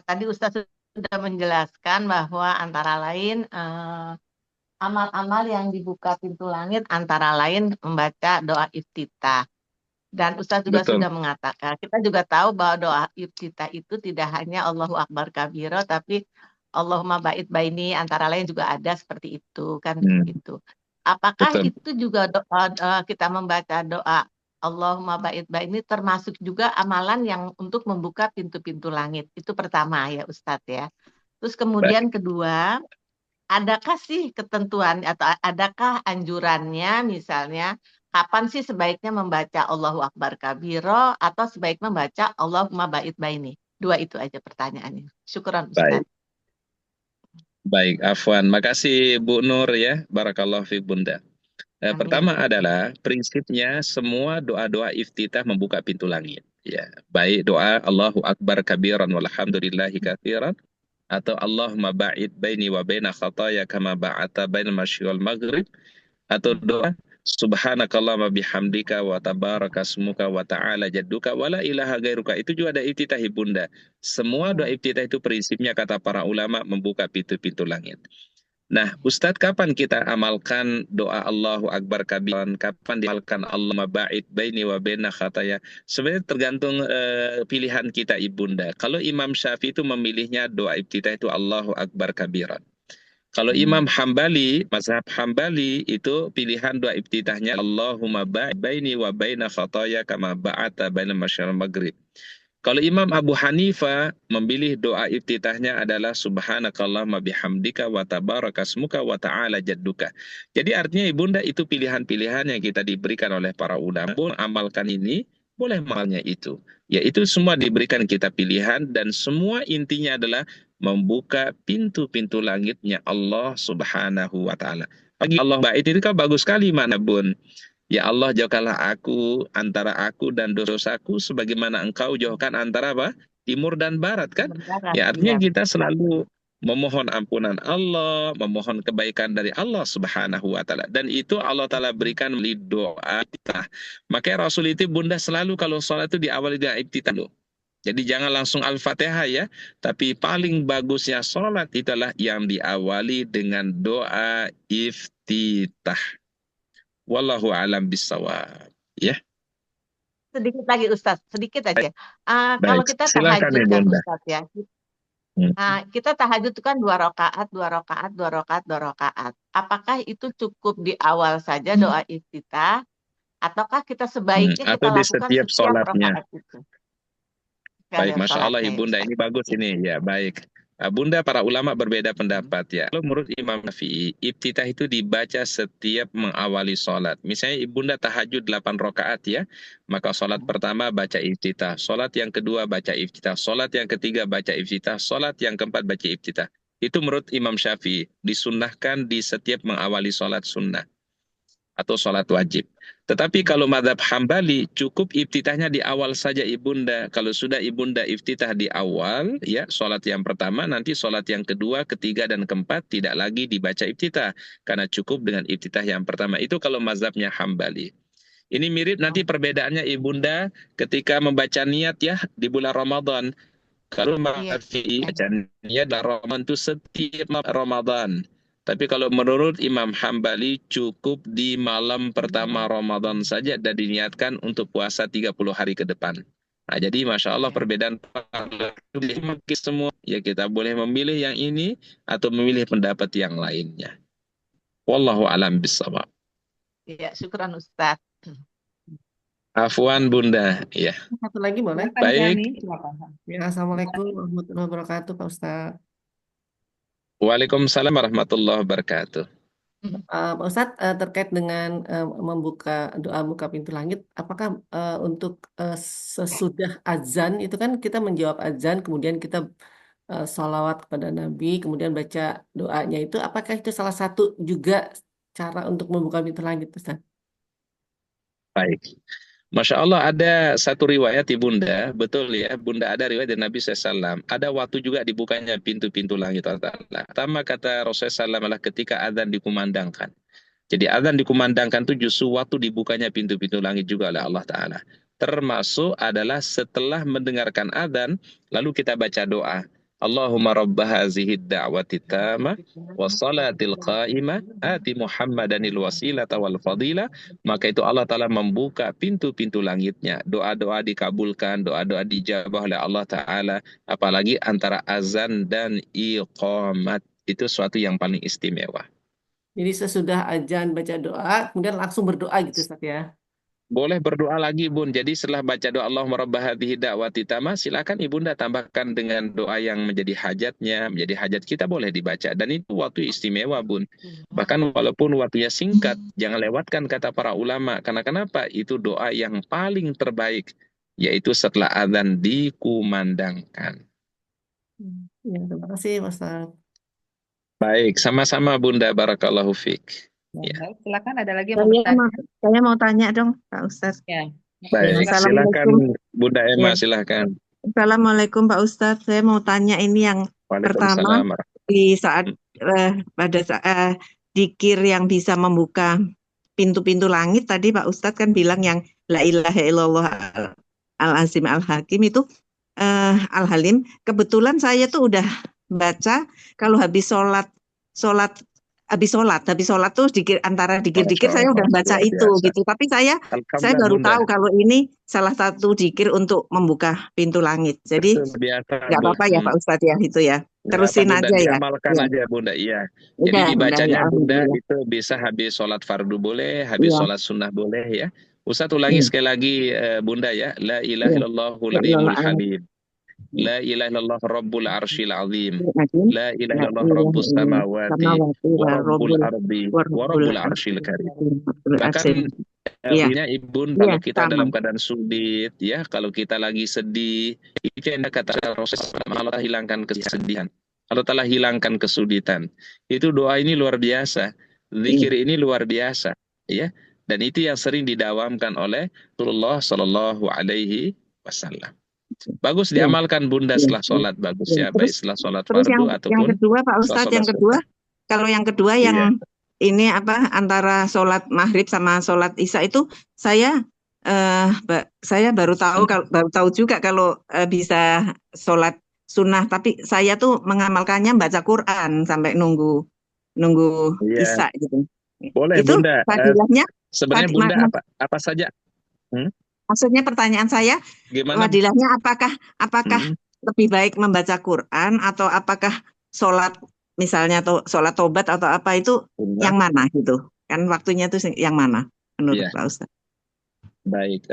tadi Ustadz sudah menjelaskan bahwa antara lain amal-amal yang dibuka pintu langit antara lain membaca doa iftitah. Dan Ustadz juga Betul. sudah mengatakan, kita juga tahu bahwa doa iftitah itu tidak hanya Allahu Akbar kabiro, tapi Allahumma ba'id baini antara lain juga ada seperti itu kan begitu. Apakah Betul. itu juga kita membaca doa Allahumma ba'id baini termasuk juga amalan yang untuk membuka pintu-pintu langit? Itu pertama ya Ustadz ya. Terus kemudian kedua, adakah sih ketentuan atau adakah anjurannya misalnya kapan sih sebaiknya membaca Allahu Akbar kabiro atau sebaiknya membaca Allahumma ba'id baini? Dua itu aja pertanyaannya. Syukran Ustaz. Baik, afwan. Makasih Bu Nur ya. Barakallahu fiik Bunda. Pertama adalah prinsipnya semua doa-doa iftitah membuka pintu langit. Ya, baik doa Allahu Akbar kabiran walhamdulillahi katsiran atau Allahumma ba'id baini wa baina khataya kama ba'ata bainal masyriqi wal maghrib atau doa subhanakallahumma bihamdika wa tabaraka smuka wa ta'ala jadduka wa la ilaha gairuka. Itu juga ada iftitah Bunda. Semua doa iftitah itu prinsipnya kata para ulama membuka pintu-pintu langit. Nah, Ustadz, kapan kita amalkan doa Allahu Akbar kabiran? Kapan diamalkan Allahumma ba'id baini wa baina khataya? Sebenarnya tergantung pilihan kita Ibunda. Kalau Imam Syafi'i itu memilihnya doa iftitah itu Allahu Akbar kabiran. Kalau Imam Hambali, mazhab Hambali itu pilihan doa iftitahnya Allahumma ba'id baini wa baina khataya kama ba'ata baina masyriqi wal maghrib. Kalau Imam Abu Hanifah memilih doa iftitahnya adalah subhanakallahumma bihamdika wa tabaraka smuka wa ta'ala jadduka. Jadi artinya Ibunda itu pilihan-pilihan yang kita diberikan oleh para ulama. Boleh amalkan ini, boleh amalnya itu. Ya itu semua diberikan kita pilihan dan semua intinya adalah membuka pintu-pintu langitnya Allah Subhanahu wa taala. Bagi Allah bait itu kan bagus sekali mana Bun. Ya Allah, jauhkanlah aku antara aku dan dosaku sebagaimana engkau jauhkan antara apa? Timur dan barat kan? Ya artinya kita selalu memohon ampunan Allah, memohon kebaikan dari Allah Subhanahu wa taala. Dan itu Allah taala berikan melalui doa kita. Makanya Rasul itu Bunda selalu kalau sholat itu diawali dengan iftitah loh. Jadi jangan langsung Al-Fatihah ya, tapi paling bagusnya sholat itulah yang diawali dengan doa iftitah. Wallahu alam bisawab. Ya. sedikit lagi Ustadz, sedikit aja. Kalau Baik, kita silakan tahajud kan Ibunda. Ustadz ya, Hmm. kita tahajud itu kan 2 rakaat, 2 rakaat, 2 rakaat, 2 rakaat. Apakah itu cukup di awal saja doa iftitah, ataukah kita sebaiknya Atau kita di lakukan setiap setiap sholatnya. rakaat itu? Baik, Setiap Masya Allah sholatnya ya Ibunda, Ustadz. ini bagus ini. Ya, baik. Bunda, para ulama berbeda pendapat ya. Kalau menurut Imam Syafi'i, iftitah itu dibaca setiap mengawali sholat. Misalnya Ibunda tahajud 8 rakaat ya, maka sholat pertama baca iftitah, sholat yang kedua baca iftitah, sholat yang ketiga baca iftitah, sholat yang keempat baca iftitah. Itu menurut Imam Syafi'i, disunnahkan di setiap mengawali sholat sunnah atau sholat wajib. Tetapi kalau madhab Hambali, cukup iftitahnya di awal saja Ibunda. Kalau sudah Ibunda iftitah di awal, ya sholat yang pertama, nanti sholat yang kedua, ketiga, dan keempat tidak lagi dibaca iftitah. Karena cukup dengan iftitah yang pertama. Itu kalau mazhabnya Hambali. Ini mirip nanti perbedaannya Ibunda ketika membaca niat ya di bulan Ramadan. Kalau Syafi'i baca niat Ramadan itu setiap Ramadan. Tapi kalau menurut Imam Hambali cukup di malam pertama Ramadan saja dan diniatkan untuk puasa 30 hari ke depan. Nah, jadi Masya Allah perbedaan semua. Ya kita boleh memilih yang ini atau memilih pendapat yang lainnya. Wallahu alam bisawab. Ya, syukran Ustadz. Afwan Bunda, ya. Satu lagi boleh? Silakan, Baik. Jani, silakan. Ya, Assalamualaikum warahmatullahi wabarakatuh, Pak Ustadz. Waalaikumsalam warahmatullahi wabarakatuh. Pak Ustadz, terkait dengan membuka doa buka pintu langit, apakah untuk sesudah azan itu kan kita menjawab azan, kemudian kita sholawat kepada Nabi, kemudian baca doanya itu, apakah itu salah satu juga cara untuk membuka pintu langit, Ustadz? Baik. Masya Allah ada satu riwayat Ibunda, betul ya, Bunda ada riwayat dari Nabi SAW. Ada waktu juga dibukanya pintu-pintu langit Allah Ta'ala. Pertama kata Rasulullah SAW adalah ketika azan dikumandangkan. Jadi azan dikumandangkan itu justru waktu dibukanya pintu-pintu langit juga oleh Allah Ta'ala. Termasuk adalah setelah mendengarkan azan, lalu kita baca doa. Allahumma rabba hazihi da'wati tama wa salatil qa'imah ati Muhammadanil wasilata wal fadila. Maka itu Allah Ta'ala membuka pintu-pintu langitnya. Doa-doa dikabulkan, doa-doa dijabah oleh Allah Ta'ala. Apalagi antara azan dan iqamat. Itu suatu yang paling istimewa. Jadi sesudah azan baca doa, kemudian langsung berdoa gitu, Ustadz ya? Boleh berdoa lagi Bun. Jadi setelah baca doa Allahumma rabba hadhihi da'wati tamah, silakan Ibunda tambahkan dengan doa yang menjadi hajatnya, menjadi hajat kita boleh dibaca. Dan itu waktu istimewa Bun. Bahkan walaupun waktunya singkat, jangan lewatkan kata para ulama. Karena kenapa? Itu doa yang paling terbaik, yaitu setelah azan dikumandangkan. Ya, terima kasih, Mas Ustadz. Baik, sama-sama Bunda, barakallahu fiik. Ya, Ya. baik. Silakan, ada lagi yang mau bertanya? Saya mau tanya dong, Pak Ustadz. Ya. Baik, Silakan. silakan Bunda Emma, Ya. silakan. Assalamualaikum Pak Ustadz. Saya mau tanya ini yang pertama Waalaikumsalam. di saat pada saat dikir yang bisa membuka pintu-pintu langit tadi Pak Ustadz kan bilang yang la ilaha illallah al-azim al-hakim itu al-halim. Kebetulan saya tuh udah baca kalau habis sholat tuh antara dikir-dikir saya udah baca luar itu biasa. gitu. Tapi saya Alhamdulillah, baru Bunda. tahu kalau ini salah satu dikir untuk membuka pintu langit. Jadi Betul, biasa, nggak apa-apa ya Pak Ustadz ya itu ya. Terusin Bunda, aja ya. diamalkan Ya. aja Bunda, iya. Udah, Jadi dibacanya Bunda, Bunda alhamdulillah. itu bisa habis sholat fardu boleh, habis Iya. sholat sunnah boleh ya. Ustadz ulangi sekali lagi Bunda ya. La ilaha Iya. illallahul La alimul ilaha halim. La ilaha illallah rabbul arsyil azim. illallah. La ilaha illallah rabbus samawati wa rabbul ardi wa rabbul arsyil karim. Bahkan artinya Ibun kalau kita dalam keadaan sulit ya, kalau kita lagi sedih, itu yang kata Rasulullah, Allah hilangkan kesedihan, Allah telah hilangkan kesulitan. Itu doa ini luar biasa, zikir ini luar biasa ya, dan itu yang sering didawamkan oleh Rasulullah Shallallahu Alaihi Wasallam. Bagus diamalkan Bunda setelah sholat, bagus ya, baik setelah sholat fardu ataupun yang kedua Pak Ustadz, yang kedua kalau yang kedua yang ini antara sholat maghrib sama sholat isya itu saya baru tahu juga kalau bisa sholat sunnah, tapi saya tuh mengamalkannya baca Quran sampai nunggu isya gitu. Boleh itu Bunda. fadilahnya sebenarnya Bunda apa saja? maksudnya pertanyaan saya, Gimana? fadilahnya apakah Hmm, lebih baik membaca Quran atau apakah sholat misalnya atau sholat tobat atau apa itu Bunda. yang mana gitu? Kan waktunya itu yang mana menurut Iya, Pak Ustadz? baik.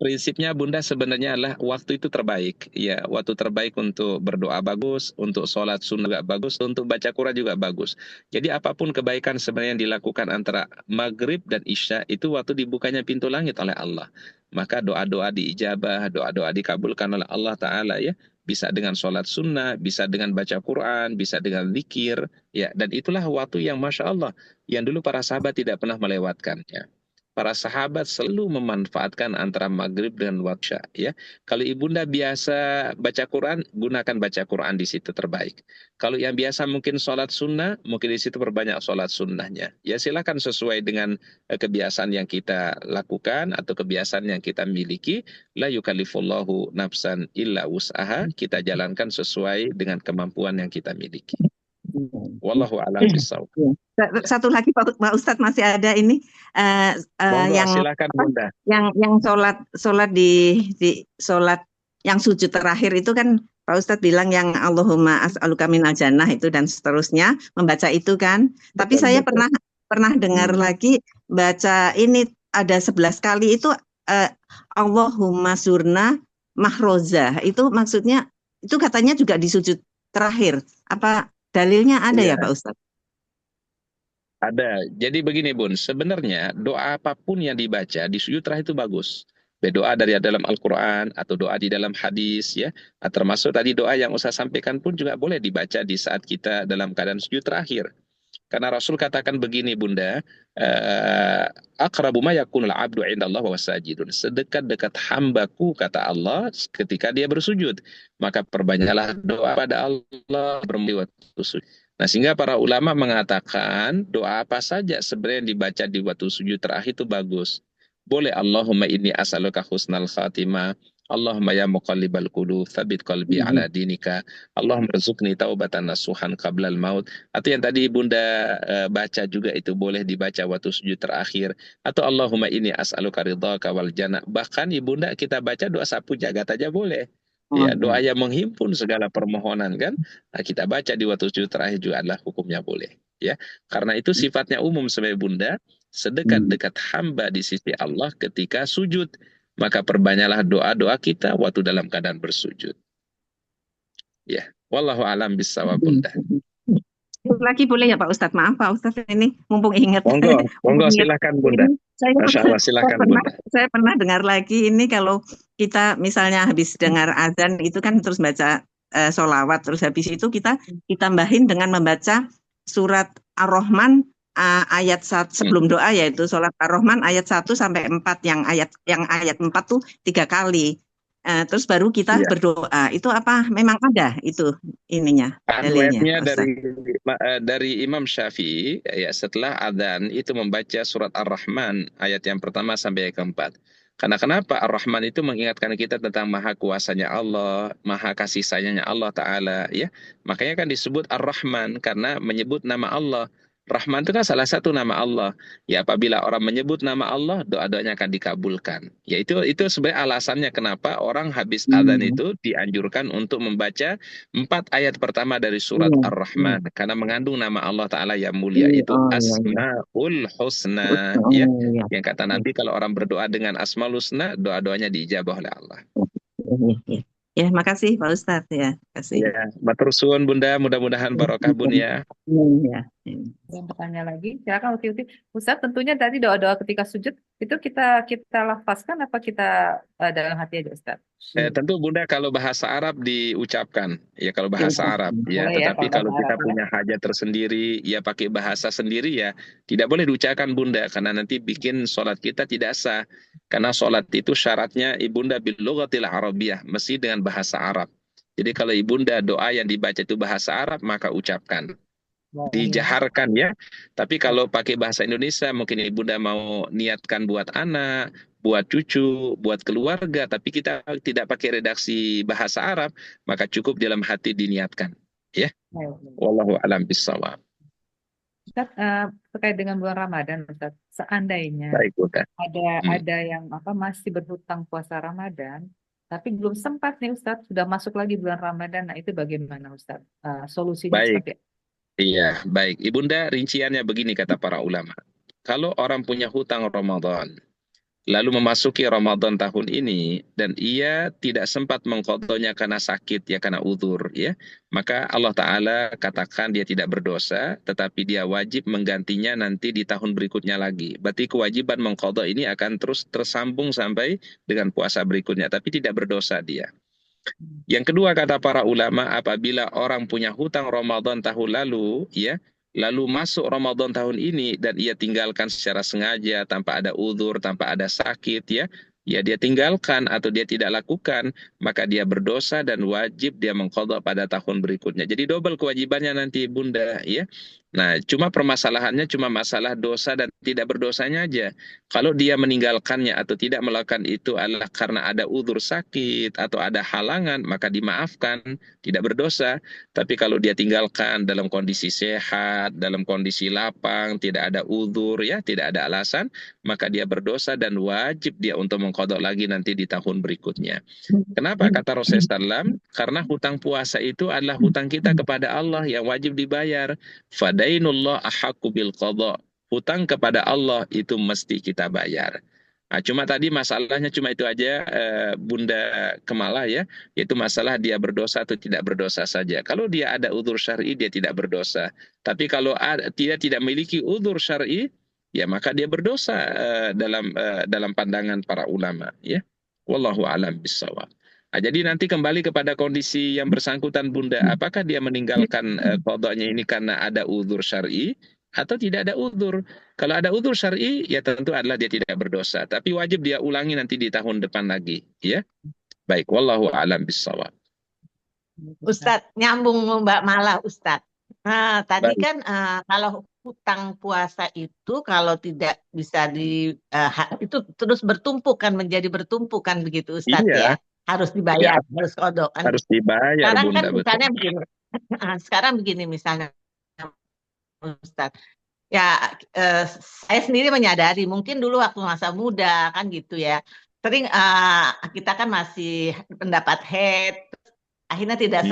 Prinsipnya Bunda sebenarnya adalah waktu itu terbaik. Ya, waktu terbaik untuk berdoa bagus, untuk sholat sunnah juga bagus, untuk baca Quran juga bagus. Jadi apapun kebaikan sebenarnya yang dilakukan antara maghrib dan isya itu waktu dibukanya pintu langit oleh Allah. Maka doa-doa diijabah, doa-doa dikabulkan oleh Allah Ta'ala ya. Bisa dengan sholat sunnah, bisa dengan baca Quran, bisa dengan zikir. Ya, dan itulah waktu yang Masya Allah, yang dulu para sahabat tidak pernah melewatkannya. Para sahabat selalu memanfaatkan antara maghrib dengan waktu isya, ya. Kalau ibunda biasa baca Quran, gunakan baca Quran di situ terbaik. Kalau yang biasa mungkin sholat sunnah, mungkin di situ perbanyak sholat sunnahnya. Ya silakan sesuai dengan kebiasaan yang kita lakukan atau kebiasaan yang kita miliki. La yukallifullahu nafsan illa wus'aha. Kita jalankan sesuai dengan kemampuan yang kita miliki. Wallahu a'lam bishawab. Satu lagi Pak Ustadz masih ada ini Monggo, yang silakan Bunda. yang sholat di sholat yang sujud terakhir itu kan Pak Ustadz bilang yang Allahumma as'aluka minal jannah itu dan seterusnya membaca itu kan. Tapi Betul, saya betul. pernah dengar lagi baca ini ada 11 kali itu Allahumma surna mahroza itu maksudnya itu katanya juga di sujud terakhir. Apa dalilnya ada Iya. ya Pak Ustadz? Ada. Jadi begini Bun, sebenarnya doa apapun yang dibaca di sujud terakhir itu bagus. Doa dari dalam Al-Quran atau doa di dalam hadis ya. Termasuk tadi doa yang Ustaz sampaikan pun juga boleh dibaca di saat kita dalam keadaan sujud terakhir. Karena Rasul katakan begini Bunda, aqrabu ma yakunul abdu indallah wa sajidun. Sedekat-dekat hambaku kata Allah ketika dia bersujud. Maka perbanyaklah doa pada Allah waktu sujud. Nah, sehingga para ulama mengatakan doa apa saja sebenarnya yang dibaca di waktu sujud terakhir itu bagus. Boleh Allahumma inni as'aluka husnal khatimah, Allahumma ya muqallibal qulub, tsabbit qalbi ala dinika, Allahumma rzuqni taubatan nasuhan qablal maut. Atau yang tadi Bunda baca juga itu boleh dibaca waktu sujud terakhir. Atau Allahumma inni as'aluka ridhaka wal jannah. Bahkan Ibunda kita baca doa sapu jagat aja boleh. Ya, doa yang menghimpun segala permohonan kan. Nah, kita baca di waktu sujud terakhir juga adalah hukumnya boleh. Ya, karena itu sifatnya umum sebagai Bunda, sedekat-dekat hamba di sisi Allah ketika sujud, maka perbanyaklah doa-doa kita waktu dalam keadaan bersujud. Ya, wallahu alam bisawab Bunda. Lagi boleh ya Pak Ustadz? Maaf Pak Ustadz ini mumpung ingat. Monggo silakan Bunda. Masya Allah, silakan Bunda. Saya pernah dengar lagi ini kalau kita misalnya habis dengar azan itu kan terus baca sholawat, terus habis itu kita ditambahin dengan membaca surat Ar-Rahman ayat 1 sebelum doa, yaitu sholat Ar-Rahman ayat 1 sampai 4 yang ayat 4 tuh 3 kali. Terus baru kita berdoa. Itu apa memang ada itu ininya dalilnya? Dari Imam Syafi'i ya, setelah adzan itu membaca surat Ar-Rahman ayat yang pertama sampai yang keempat. Karena kenapa? Ar-Rahman itu mengingatkan kita tentang maha kuasanya Allah, maha kasih sayangnya Allah Ta'ala ya. Makanya kan disebut Ar-Rahman karena menyebut nama Allah. Rahman itu kan salah satu nama Allah. Ya, apabila orang menyebut nama Allah, doa-doanya akan dikabulkan. Ya, itu sebenarnya alasannya kenapa orang habis adzan itu dianjurkan untuk membaca 4 ayat pertama dari surat Ar-Rahman karena mengandung nama Allah Ta'ala yang mulia, itu Asmaul Husna ya. Yang kata Nabi kalau orang berdoa dengan Asmaul Husna, doa-doanya diijabah oleh Allah. Ya, makasih Pak Ustadz ya. Kasih. Ya, matur suwun Bunda, mudah-mudahan barokah Bun ya. Ya. Yang bertanya lagi, silakan Uti. Ustadz, tentunya tadi doa-doa ketika sujud itu kita lafazkan apa kita dalam hati aja Ustadz? Tentu Bunda kalau bahasa Arab diucapkan, ya kalau bahasa Arab ya. Tetapi kalau kita punya hajat tersendiri, ya pakai bahasa sendiri ya, tidak boleh diucapkan Bunda karena nanti bikin sholat kita tidak sah. Karena sholat itu syaratnya Ibunda bil lughatil Arabiyah, mesti dengan bahasa Arab. Jadi kalau Ibunda doa yang dibaca itu bahasa Arab, maka ucapkan. Dijaharkan ya. Tapi kalau pakai bahasa Indonesia mungkin Ibunda mau niatkan buat anak, buat cucu, buat keluarga, tapi kita tidak pakai redaksi bahasa Arab, maka cukup dalam hati diniatkan ya. Wallahu a'lam bishawab. Ustaz, terkait dengan bulan Ramadan, Ustaz, seandainya Baik, Bunda. ada yang masih berhutang puasa Ramadan, tapi belum sempat nih Ustaz, sudah masuk lagi bulan Ramadan. Nah, itu bagaimana Ustaz? Solusinya Baik, seperti apa? iya, baik. Ibunda, rinciannya begini kata para ulama. Kalau orang punya hutang Ramadan, lalu memasuki Ramadan tahun ini dan ia tidak sempat mengqadanya karena sakit ya, karena uzur ya, maka Allah Ta'ala katakan dia tidak berdosa, tetapi dia wajib menggantinya nanti di tahun berikutnya lagi. Berarti kewajiban mengqadha ini akan terus tersambung sampai dengan puasa berikutnya, tapi tidak berdosa dia. Yang kedua kata para ulama, apabila orang punya hutang Ramadan tahun lalu ya, lalu masuk Ramadan tahun ini dan ia tinggalkan secara sengaja tanpa ada uzur, tanpa ada sakit ya, ya dia tinggalkan atau dia tidak lakukan, maka dia berdosa dan wajib dia mengqadha pada tahun berikutnya. Jadi double kewajibannya nanti Bunda ya. Nah, cuma permasalahannya cuma masalah dosa dan tidak berdosanya aja. Kalau dia meninggalkannya atau tidak melakukan itu adalah karena ada uzur sakit atau ada halangan, maka dimaafkan, tidak berdosa. Tapi kalau dia tinggalkan dalam kondisi sehat, dalam kondisi lapang, tidak ada uzur ya, tidak ada alasan, maka dia berdosa dan wajib dia untuk mengqadha lagi nanti di tahun berikutnya. Kenapa kata Rasulullah SAW? Karena hutang puasa itu adalah hutang kita kepada Allah yang wajib dibayar. Fadainullah ahaqqu bil qadha. Hutang kepada Allah itu mesti kita bayar. Nah, cuma tadi masalahnya cuma itu aja, Bunda Kemala ya, yaitu masalah dia berdosa atau tidak berdosa saja. Kalau dia ada uzur syar'i dia tidak berdosa. Tapi kalau dia tidak memiliki uzur syar'i, ya maka dia berdosa dalam pandangan para ulama ya. Wallahu a'lam bishawab. Nah, jadi nanti kembali kepada kondisi yang bersangkutan Bunda, apakah dia meninggalkan qadanya ini karena ada uzur syar'i atau tidak ada uzur. Kalau ada uzur syar'i ya tentu adalah dia tidak berdosa, tapi wajib dia ulangi nanti di tahun depan lagi ya. Baik, wallahu a'lam bishawab. Ustadz, nyambung Mbak Mala Ustadz. Nah, tadi Baik. kan kalau hutang puasa itu kalau tidak bisa itu terus bertumpuk kan, menjadi bertumpuk kan begitu Ustadz Iya, ya. Harus dibayar, ya, harus qadha kan. harus dibayar Sekarang kan Bunda, betul. misalnya begini. Sekarang begini misalnya Ustadz. Ya, saya sendiri menyadari mungkin dulu waktu masa muda kan gitu ya. Sering kita kan masih mendapat head, akhirnya tidak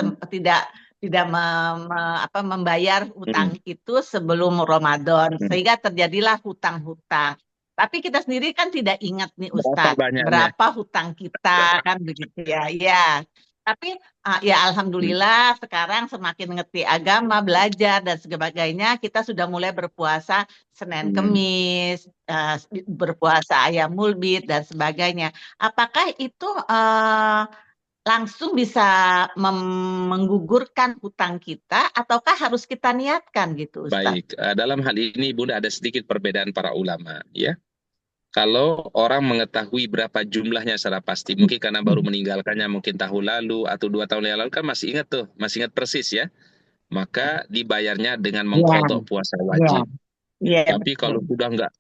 membayar hutang itu sebelum Ramadan, sehingga terjadilah hutang-hutang. Tapi kita sendiri kan tidak ingat nih Ustadz berapa hutang kita kan begitu ya. Ya. Tapi ya alhamdulillah sekarang semakin ngerti agama, belajar dan sebagainya, kita sudah mulai berpuasa Senin Kemis, berpuasa Ayyamul Bid dan sebagainya. Apakah itu langsung bisa menggugurkan hutang kita ataukah harus kita niatkan gitu Ustaz? Baik, dalam hal ini Bunda ada sedikit perbedaan para ulama ya. Kalau orang mengetahui berapa jumlahnya secara pasti, mungkin karena baru meninggalkannya mungkin tahun lalu atau 2 tahun yang lalu kan masih ingat tuh, masih ingat persis ya, maka dibayarnya dengan mengqadha puasa wajib. Tapi kalau sudah nggak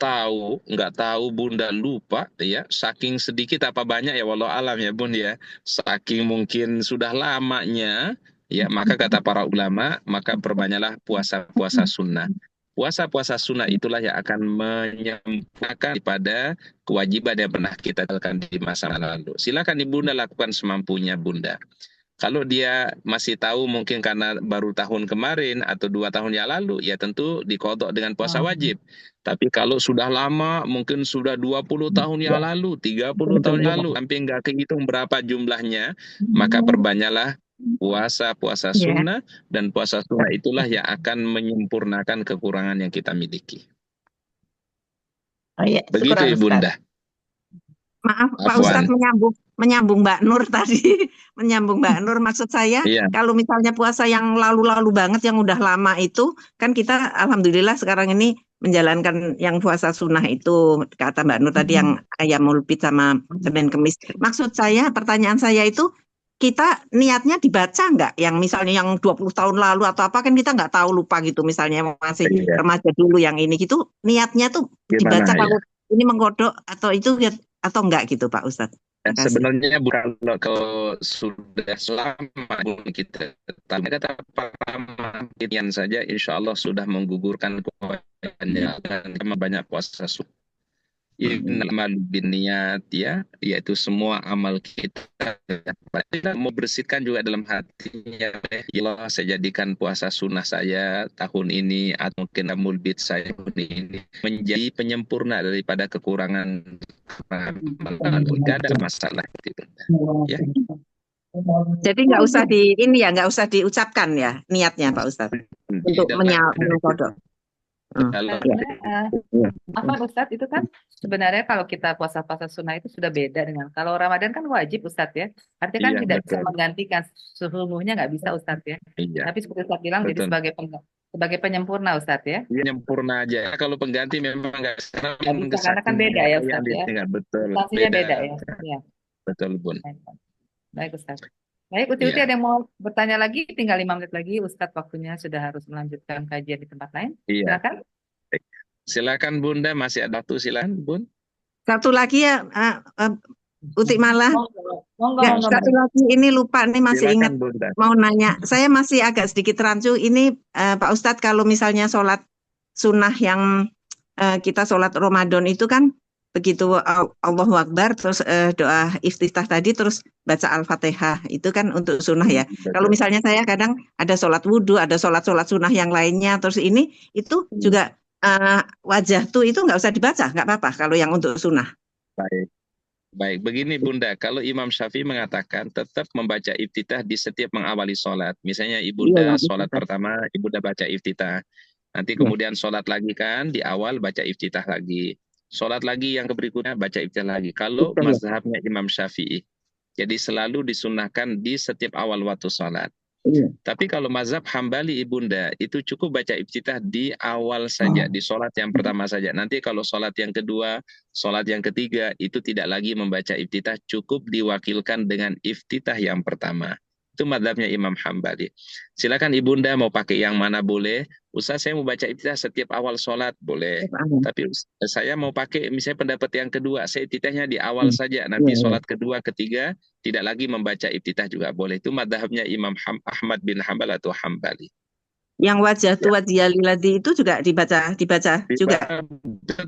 tahu Bunda lupa ya, saking sedikit apa banyak ya wallahu alam ya Bun ya, saking mungkin sudah lamanya ya, maka kata para ulama, maka perbanyaklah puasa-puasa sunnah. Puasa-puasa sunnah itulah yang akan menyempurnakan pada kewajiban yang pernah kita lakukan di masa lalu. Silakan Bunda lakukan semampunya Bunda. Kalau dia masih tahu mungkin karena baru tahun kemarin atau 2 tahun yang lalu, ya tentu diqadha dengan puasa wajib. Tapi kalau sudah lama, mungkin sudah 20 tahun yang lalu, 30 tahun yang lalu, sampai nggak kehitung berapa jumlahnya, maka perbanyaklah puasa sunnah, dan puasa sunnah itulah yang akan menyempurnakan kekurangan yang kita miliki. Begitu ya Bunda. Maaf Pak Ustadz, menyambung Mbak Nur tadi, menyambung Mbak Nur, maksud saya kalau misalnya puasa yang lalu-lalu banget yang udah lama itu kan kita alhamdulillah sekarang ini menjalankan yang puasa sunnah itu kata Mbak Nur tadi yang Ayyamul Bid sama Senin Kemis. Maksud saya, pertanyaan saya itu kita niatnya dibaca nggak? Yang misalnya yang 20 tahun lalu atau apa kan kita nggak tahu, lupa gitu, misalnya masih remaja dulu yang ini gitu, niatnya tuh dibaca kalau ini mengkodok atau itu atau enggak gitu Pak Ustadz? Makasih. Sebenarnya bukan kalau sudah selama kita tahu kata pertama saja, insya Allah sudah menggugurkan puasanya dan banyak puasa sunnah. Innamal binniyat, ya, yaitu semua amal kita. Kita mau bersihkan juga dalam hatinya. Ya Allah, saya jadikan puasa sunnah saya tahun ini atau mungkin mulbid saya tahun ini menjadi penyempurna daripada kekurangan lalu. Tidak ada masalah gitu. Ya. Jadi nggak usah nggak usah diucapkan ya niatnya Pak Ustadz untuk menyodok. Apa Ustadz itu kan sebenarnya kalau kita puasa-puasa sunnah itu sudah beda dengan kalau Ramadan kan wajib Ustadz ya. Artinya kan Iya, tidak bisa betul. menggantikan, sesungguhnya nggak bisa Ustadz ya. Iya, Tapi seperti Ustadz bilang jadi betul. sebagai penyempurna Ustadz ya. Iya, nyempurna aja. Kalau pengganti memang nggak Nggak bisa karena kan beda ya Ustadz ya. Betul. Substansinya beda ya. Iya. Betul, Bun. Baik Ustadz. Baik, Uti Iya. ada yang mau bertanya lagi? Tinggal 5 menit lagi. Ustadz waktunya sudah harus melanjutkan kajian di tempat lain. Iya. Silakan. Silakan Bunda, masih ada waktu, silakan Bun. Satu lagi ya, Uti malah. Monggo. Satu lagi ini lupa nih masih Silakan, ingat Bunda. mau nanya. Saya masih agak sedikit rancu ini Pak Ustadz kalau misalnya sholat sunnah yang kita sholat Ramadan itu kan begitu Allahu Akbar terus doa iftitah tadi terus baca Al-Fatihah itu kan untuk sunnah ya. Kalau misalnya saya kadang ada sholat wudhu, ada sholat sunnah yang lainnya terus ini itu juga wajah tuh itu nggak usah dibaca, nggak apa-apa kalau yang untuk sunnah. Baik, begini Bunda, kalau Imam Syafi'i mengatakan tetap membaca iftitah di setiap mengawali sholat. Misalnya Ibunda sholat pertama, Ibunda baca iftitah. Nanti kemudian sholat lagi kan, di awal baca iftitah lagi. Sholat lagi yang berikutnya baca iftitah lagi. Kalau mazhabnya Imam Syafi'i, jadi selalu disunnahkan di setiap awal waktu sholat. Tapi kalau mazhab Hambali Ibunda, itu cukup baca iftitah di awal saja, di sholat yang pertama saja. Nanti kalau sholat yang kedua, sholat yang ketiga, itu tidak lagi membaca iftitah, cukup diwakilkan dengan iftitah yang pertama. Itu mazhabnya Imam Hambali. Silakan Ibunda mau pakai yang mana boleh. Ustaz, saya mau baca iftitah setiap awal sholat, boleh. Tapi saya mau pakai misalnya pendapat yang kedua, saya iftitahnya di awal saja. Nanti sholat kedua, ketiga, tidak lagi membaca iftitah juga boleh. Itu mazhabnya Imam Ahmad bin Hanbal atau Hambali. Yang wajah tu wajhiladzi itu juga dibaca juga. Itu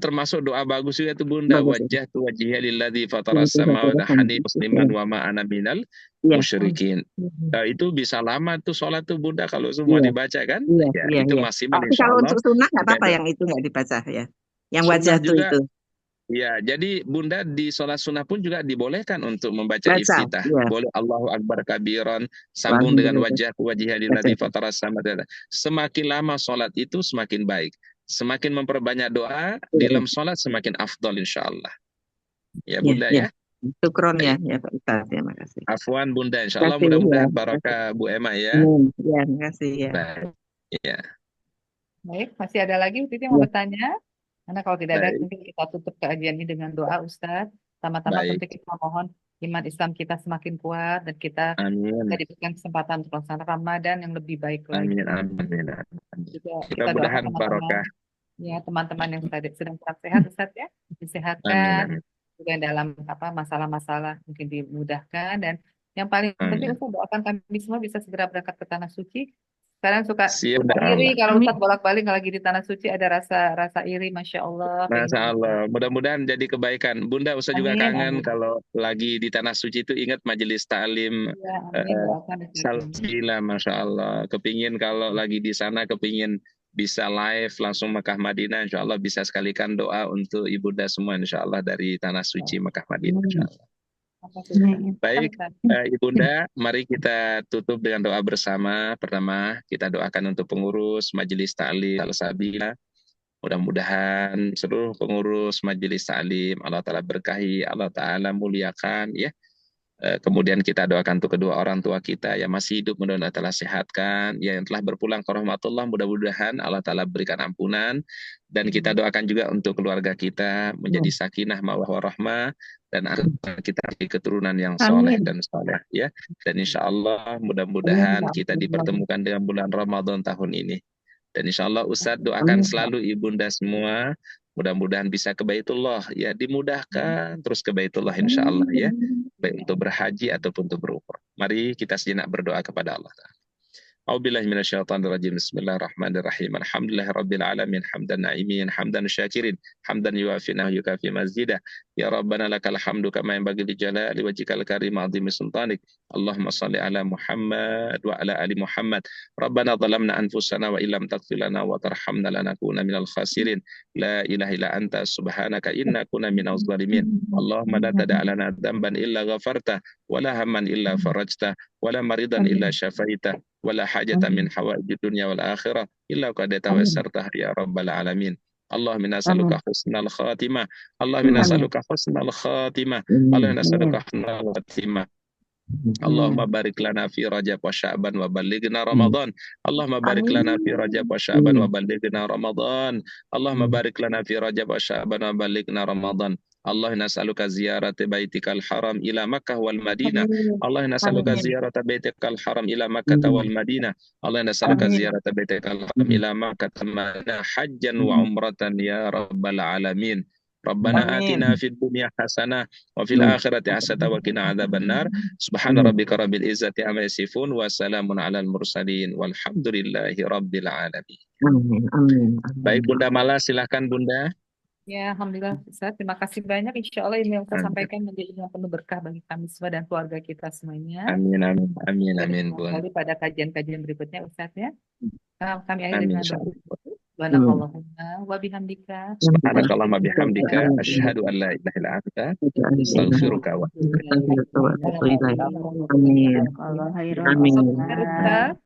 termasuk doa bagus juga itu Bunda. Wajah tu wajhiladzi fataras samawati hani musliman wa ma ana minal musyrikin. Itu bisa lama tuh sholat tuh Bunda kalau semua dibaca kan. Itu maksimal insya Allah. Kalau untuk sunnah nggak apa-apa Beda. yang itu nggak dibaca ya. Yang Sunnah wajah juga, itu. Ya, jadi Bunda di sholat sunnah pun juga dibolehkan untuk membaca iftitah. Boleh Allahu Akbar kabiran, sambung dengan wajah wajhiladzi fataras samawati. Semakin lama sholat itu semakin baik. Semakin memperbanyak doa di dalam sholat semakin afdol insyaAllah. Ya Bunda ya. Syukron ya Pak Ustaz, ya makasih. Afwan Bunda, insyaAllah mudah-mudahan barokah Bu Emma ya. Ya, makasih ya. Baik. Ya. Baik, masih ada lagi Titi yang mau bertanya? Karena kalau tidak ada, mungkin kita tutup kajian ini dengan doa Ustadz. Sama-sama tentu kita mohon iman Islam kita semakin kuat dan kita diberikan kesempatan untuk melaksanakan Ramadan yang lebih baik lagi. Amin. Juga kita mudah-mudahan barokah. Ya, teman-teman yang sedang kurang sehat Ustadz ya, disehatkan. Juga dalam masalah-masalah mungkin dimudahkan, dan yang paling penting Ustadz doakan kami semua bisa segera berangkat ke tanah suci. Sekarang suka iri kalau Ustadz bolak-balik lagi di tanah suci, ada rasa iri, Masya Allah. Masya Allah, mudah-mudahan jadi kebaikan. Bunda, Ustadz juga kangen kalau lagi di tanah suci itu ingat majelis ta'lim. Salsila, Masya Allah. Kepingin kalau lagi di sana, kepingin bisa live langsung Mekah Madinah, insya Allah bisa sekalikan doa untuk Ibunda semua, insya Allah dari tanah suci Mekah Madinah, insya Allah. Baik, Ibunda, mari kita tutup dengan doa bersama. Pertama, kita doakan untuk pengurus Majelis Ta'lim Al-Sabila. Mudah-mudahan seluruh pengurus Majelis Ta'lim Allah Ta'ala berkahi, Allah Ta'ala muliakan ya. Kemudian kita doakan untuk kedua orang tua kita yang masih hidup, mudah-mudahan Allah Ta'ala sehatkan, yang telah berpulang ke rahmatullah, mudah-mudahan Allah Ta'ala berikan ampunan, dan kita doakan juga untuk keluarga kita menjadi sakinah mawaddah warahmah, dan kita memiliki keturunan yang soleh dan soleh ya. Dan insya Allah mudah-mudahan kita dipertemukan dengan bulan Ramadan tahun ini. Dan insya Allah Ustadz doakan selalu Ibunda semua, mudah-mudahan bisa ke Baitullah ya, dimudahkan terus ke Baitullah insya Allah ya. baik untuk berhaji ataupun untuk berumrah. Mari kita sejenak berdoa kepada Allah Ta'ala. A'udzubillahi minasyaitonirrajim. Bismillahirrahmanirrahim. Alhamdulillahirabbil alamin hamdan na'imin hamdan syakirin hamdan yuwafi wa yukafi mazidah. Ya Rabbana lakal hamdu kama yanbaghi li jalali wajhikal karim 'azimi sultanik. Allahumma shalli ala Muhammad wa ala ali Muhammad. Rabbana zalamna anfusana wa illam taghfir lana wa tarhamna lanakunanna minal khasirin. La ilaha illa anta subhanaka inna kunna minaz zalimin. Allahumma la tada' lana dhanban illa ghafarta wa la hamman illa farajta wa la maridan illa syafaita wa la hajatan min hawaijid dunya wal akhirah illa qadaita wa yassartaha ya rabbal alamin. Allahumma nas'aluka husnal khatimah. Allahumma nas'aluka husnal khatimah. Allahumma nas'aluka husnal khatimah. Allahumma barik lana fi Rajab wa Sya'ban wa ballighna Ramadan. Allahumma barik lana fi Rajab wa Sya'ban wa ballighna Ramadan. Allahumma barik lana fi Rajab wa Sya'ban wa ballighna Ramadan. Allah nas'aluka ziyarata baitikal haram ila Makkah wal Madinah. Allah nas'aluka ziyarata baitikal haram ila Makkah wal Madinah. Allah nas'aluka ziyarata baitikal haram ila Makkah Madinah hajjan wa umratan ya rabbal alamin. Rabbana atina fid dunya hasanah wa fil akhirati hasanah wa qina adzabannar. Subhana rabbika rabbil izzati amma yasifun wa salamun alal mursalin walhamdulillahi rabbil alamin. Baik Bunda Mala, silahkan Bunda. Ya, Alhamdulillah Ustaz. Terima kasih banyak. Insya Allah ini yang saya sampaikan menjadi yang penuh berkah bagi kami semua dan keluarga kita semuanya. Amin amin amin amin Bun. Kembali pada kajian-kajian berikutnya Ustaz ya. Kami akhiri Amin. dengan doa. Subhanakallahumma wa bihamdika. Subhanakallahumma bihamdika asyhadu an la ilaha illa anta astaghfiruka wa Amin. Amin. Ustaz.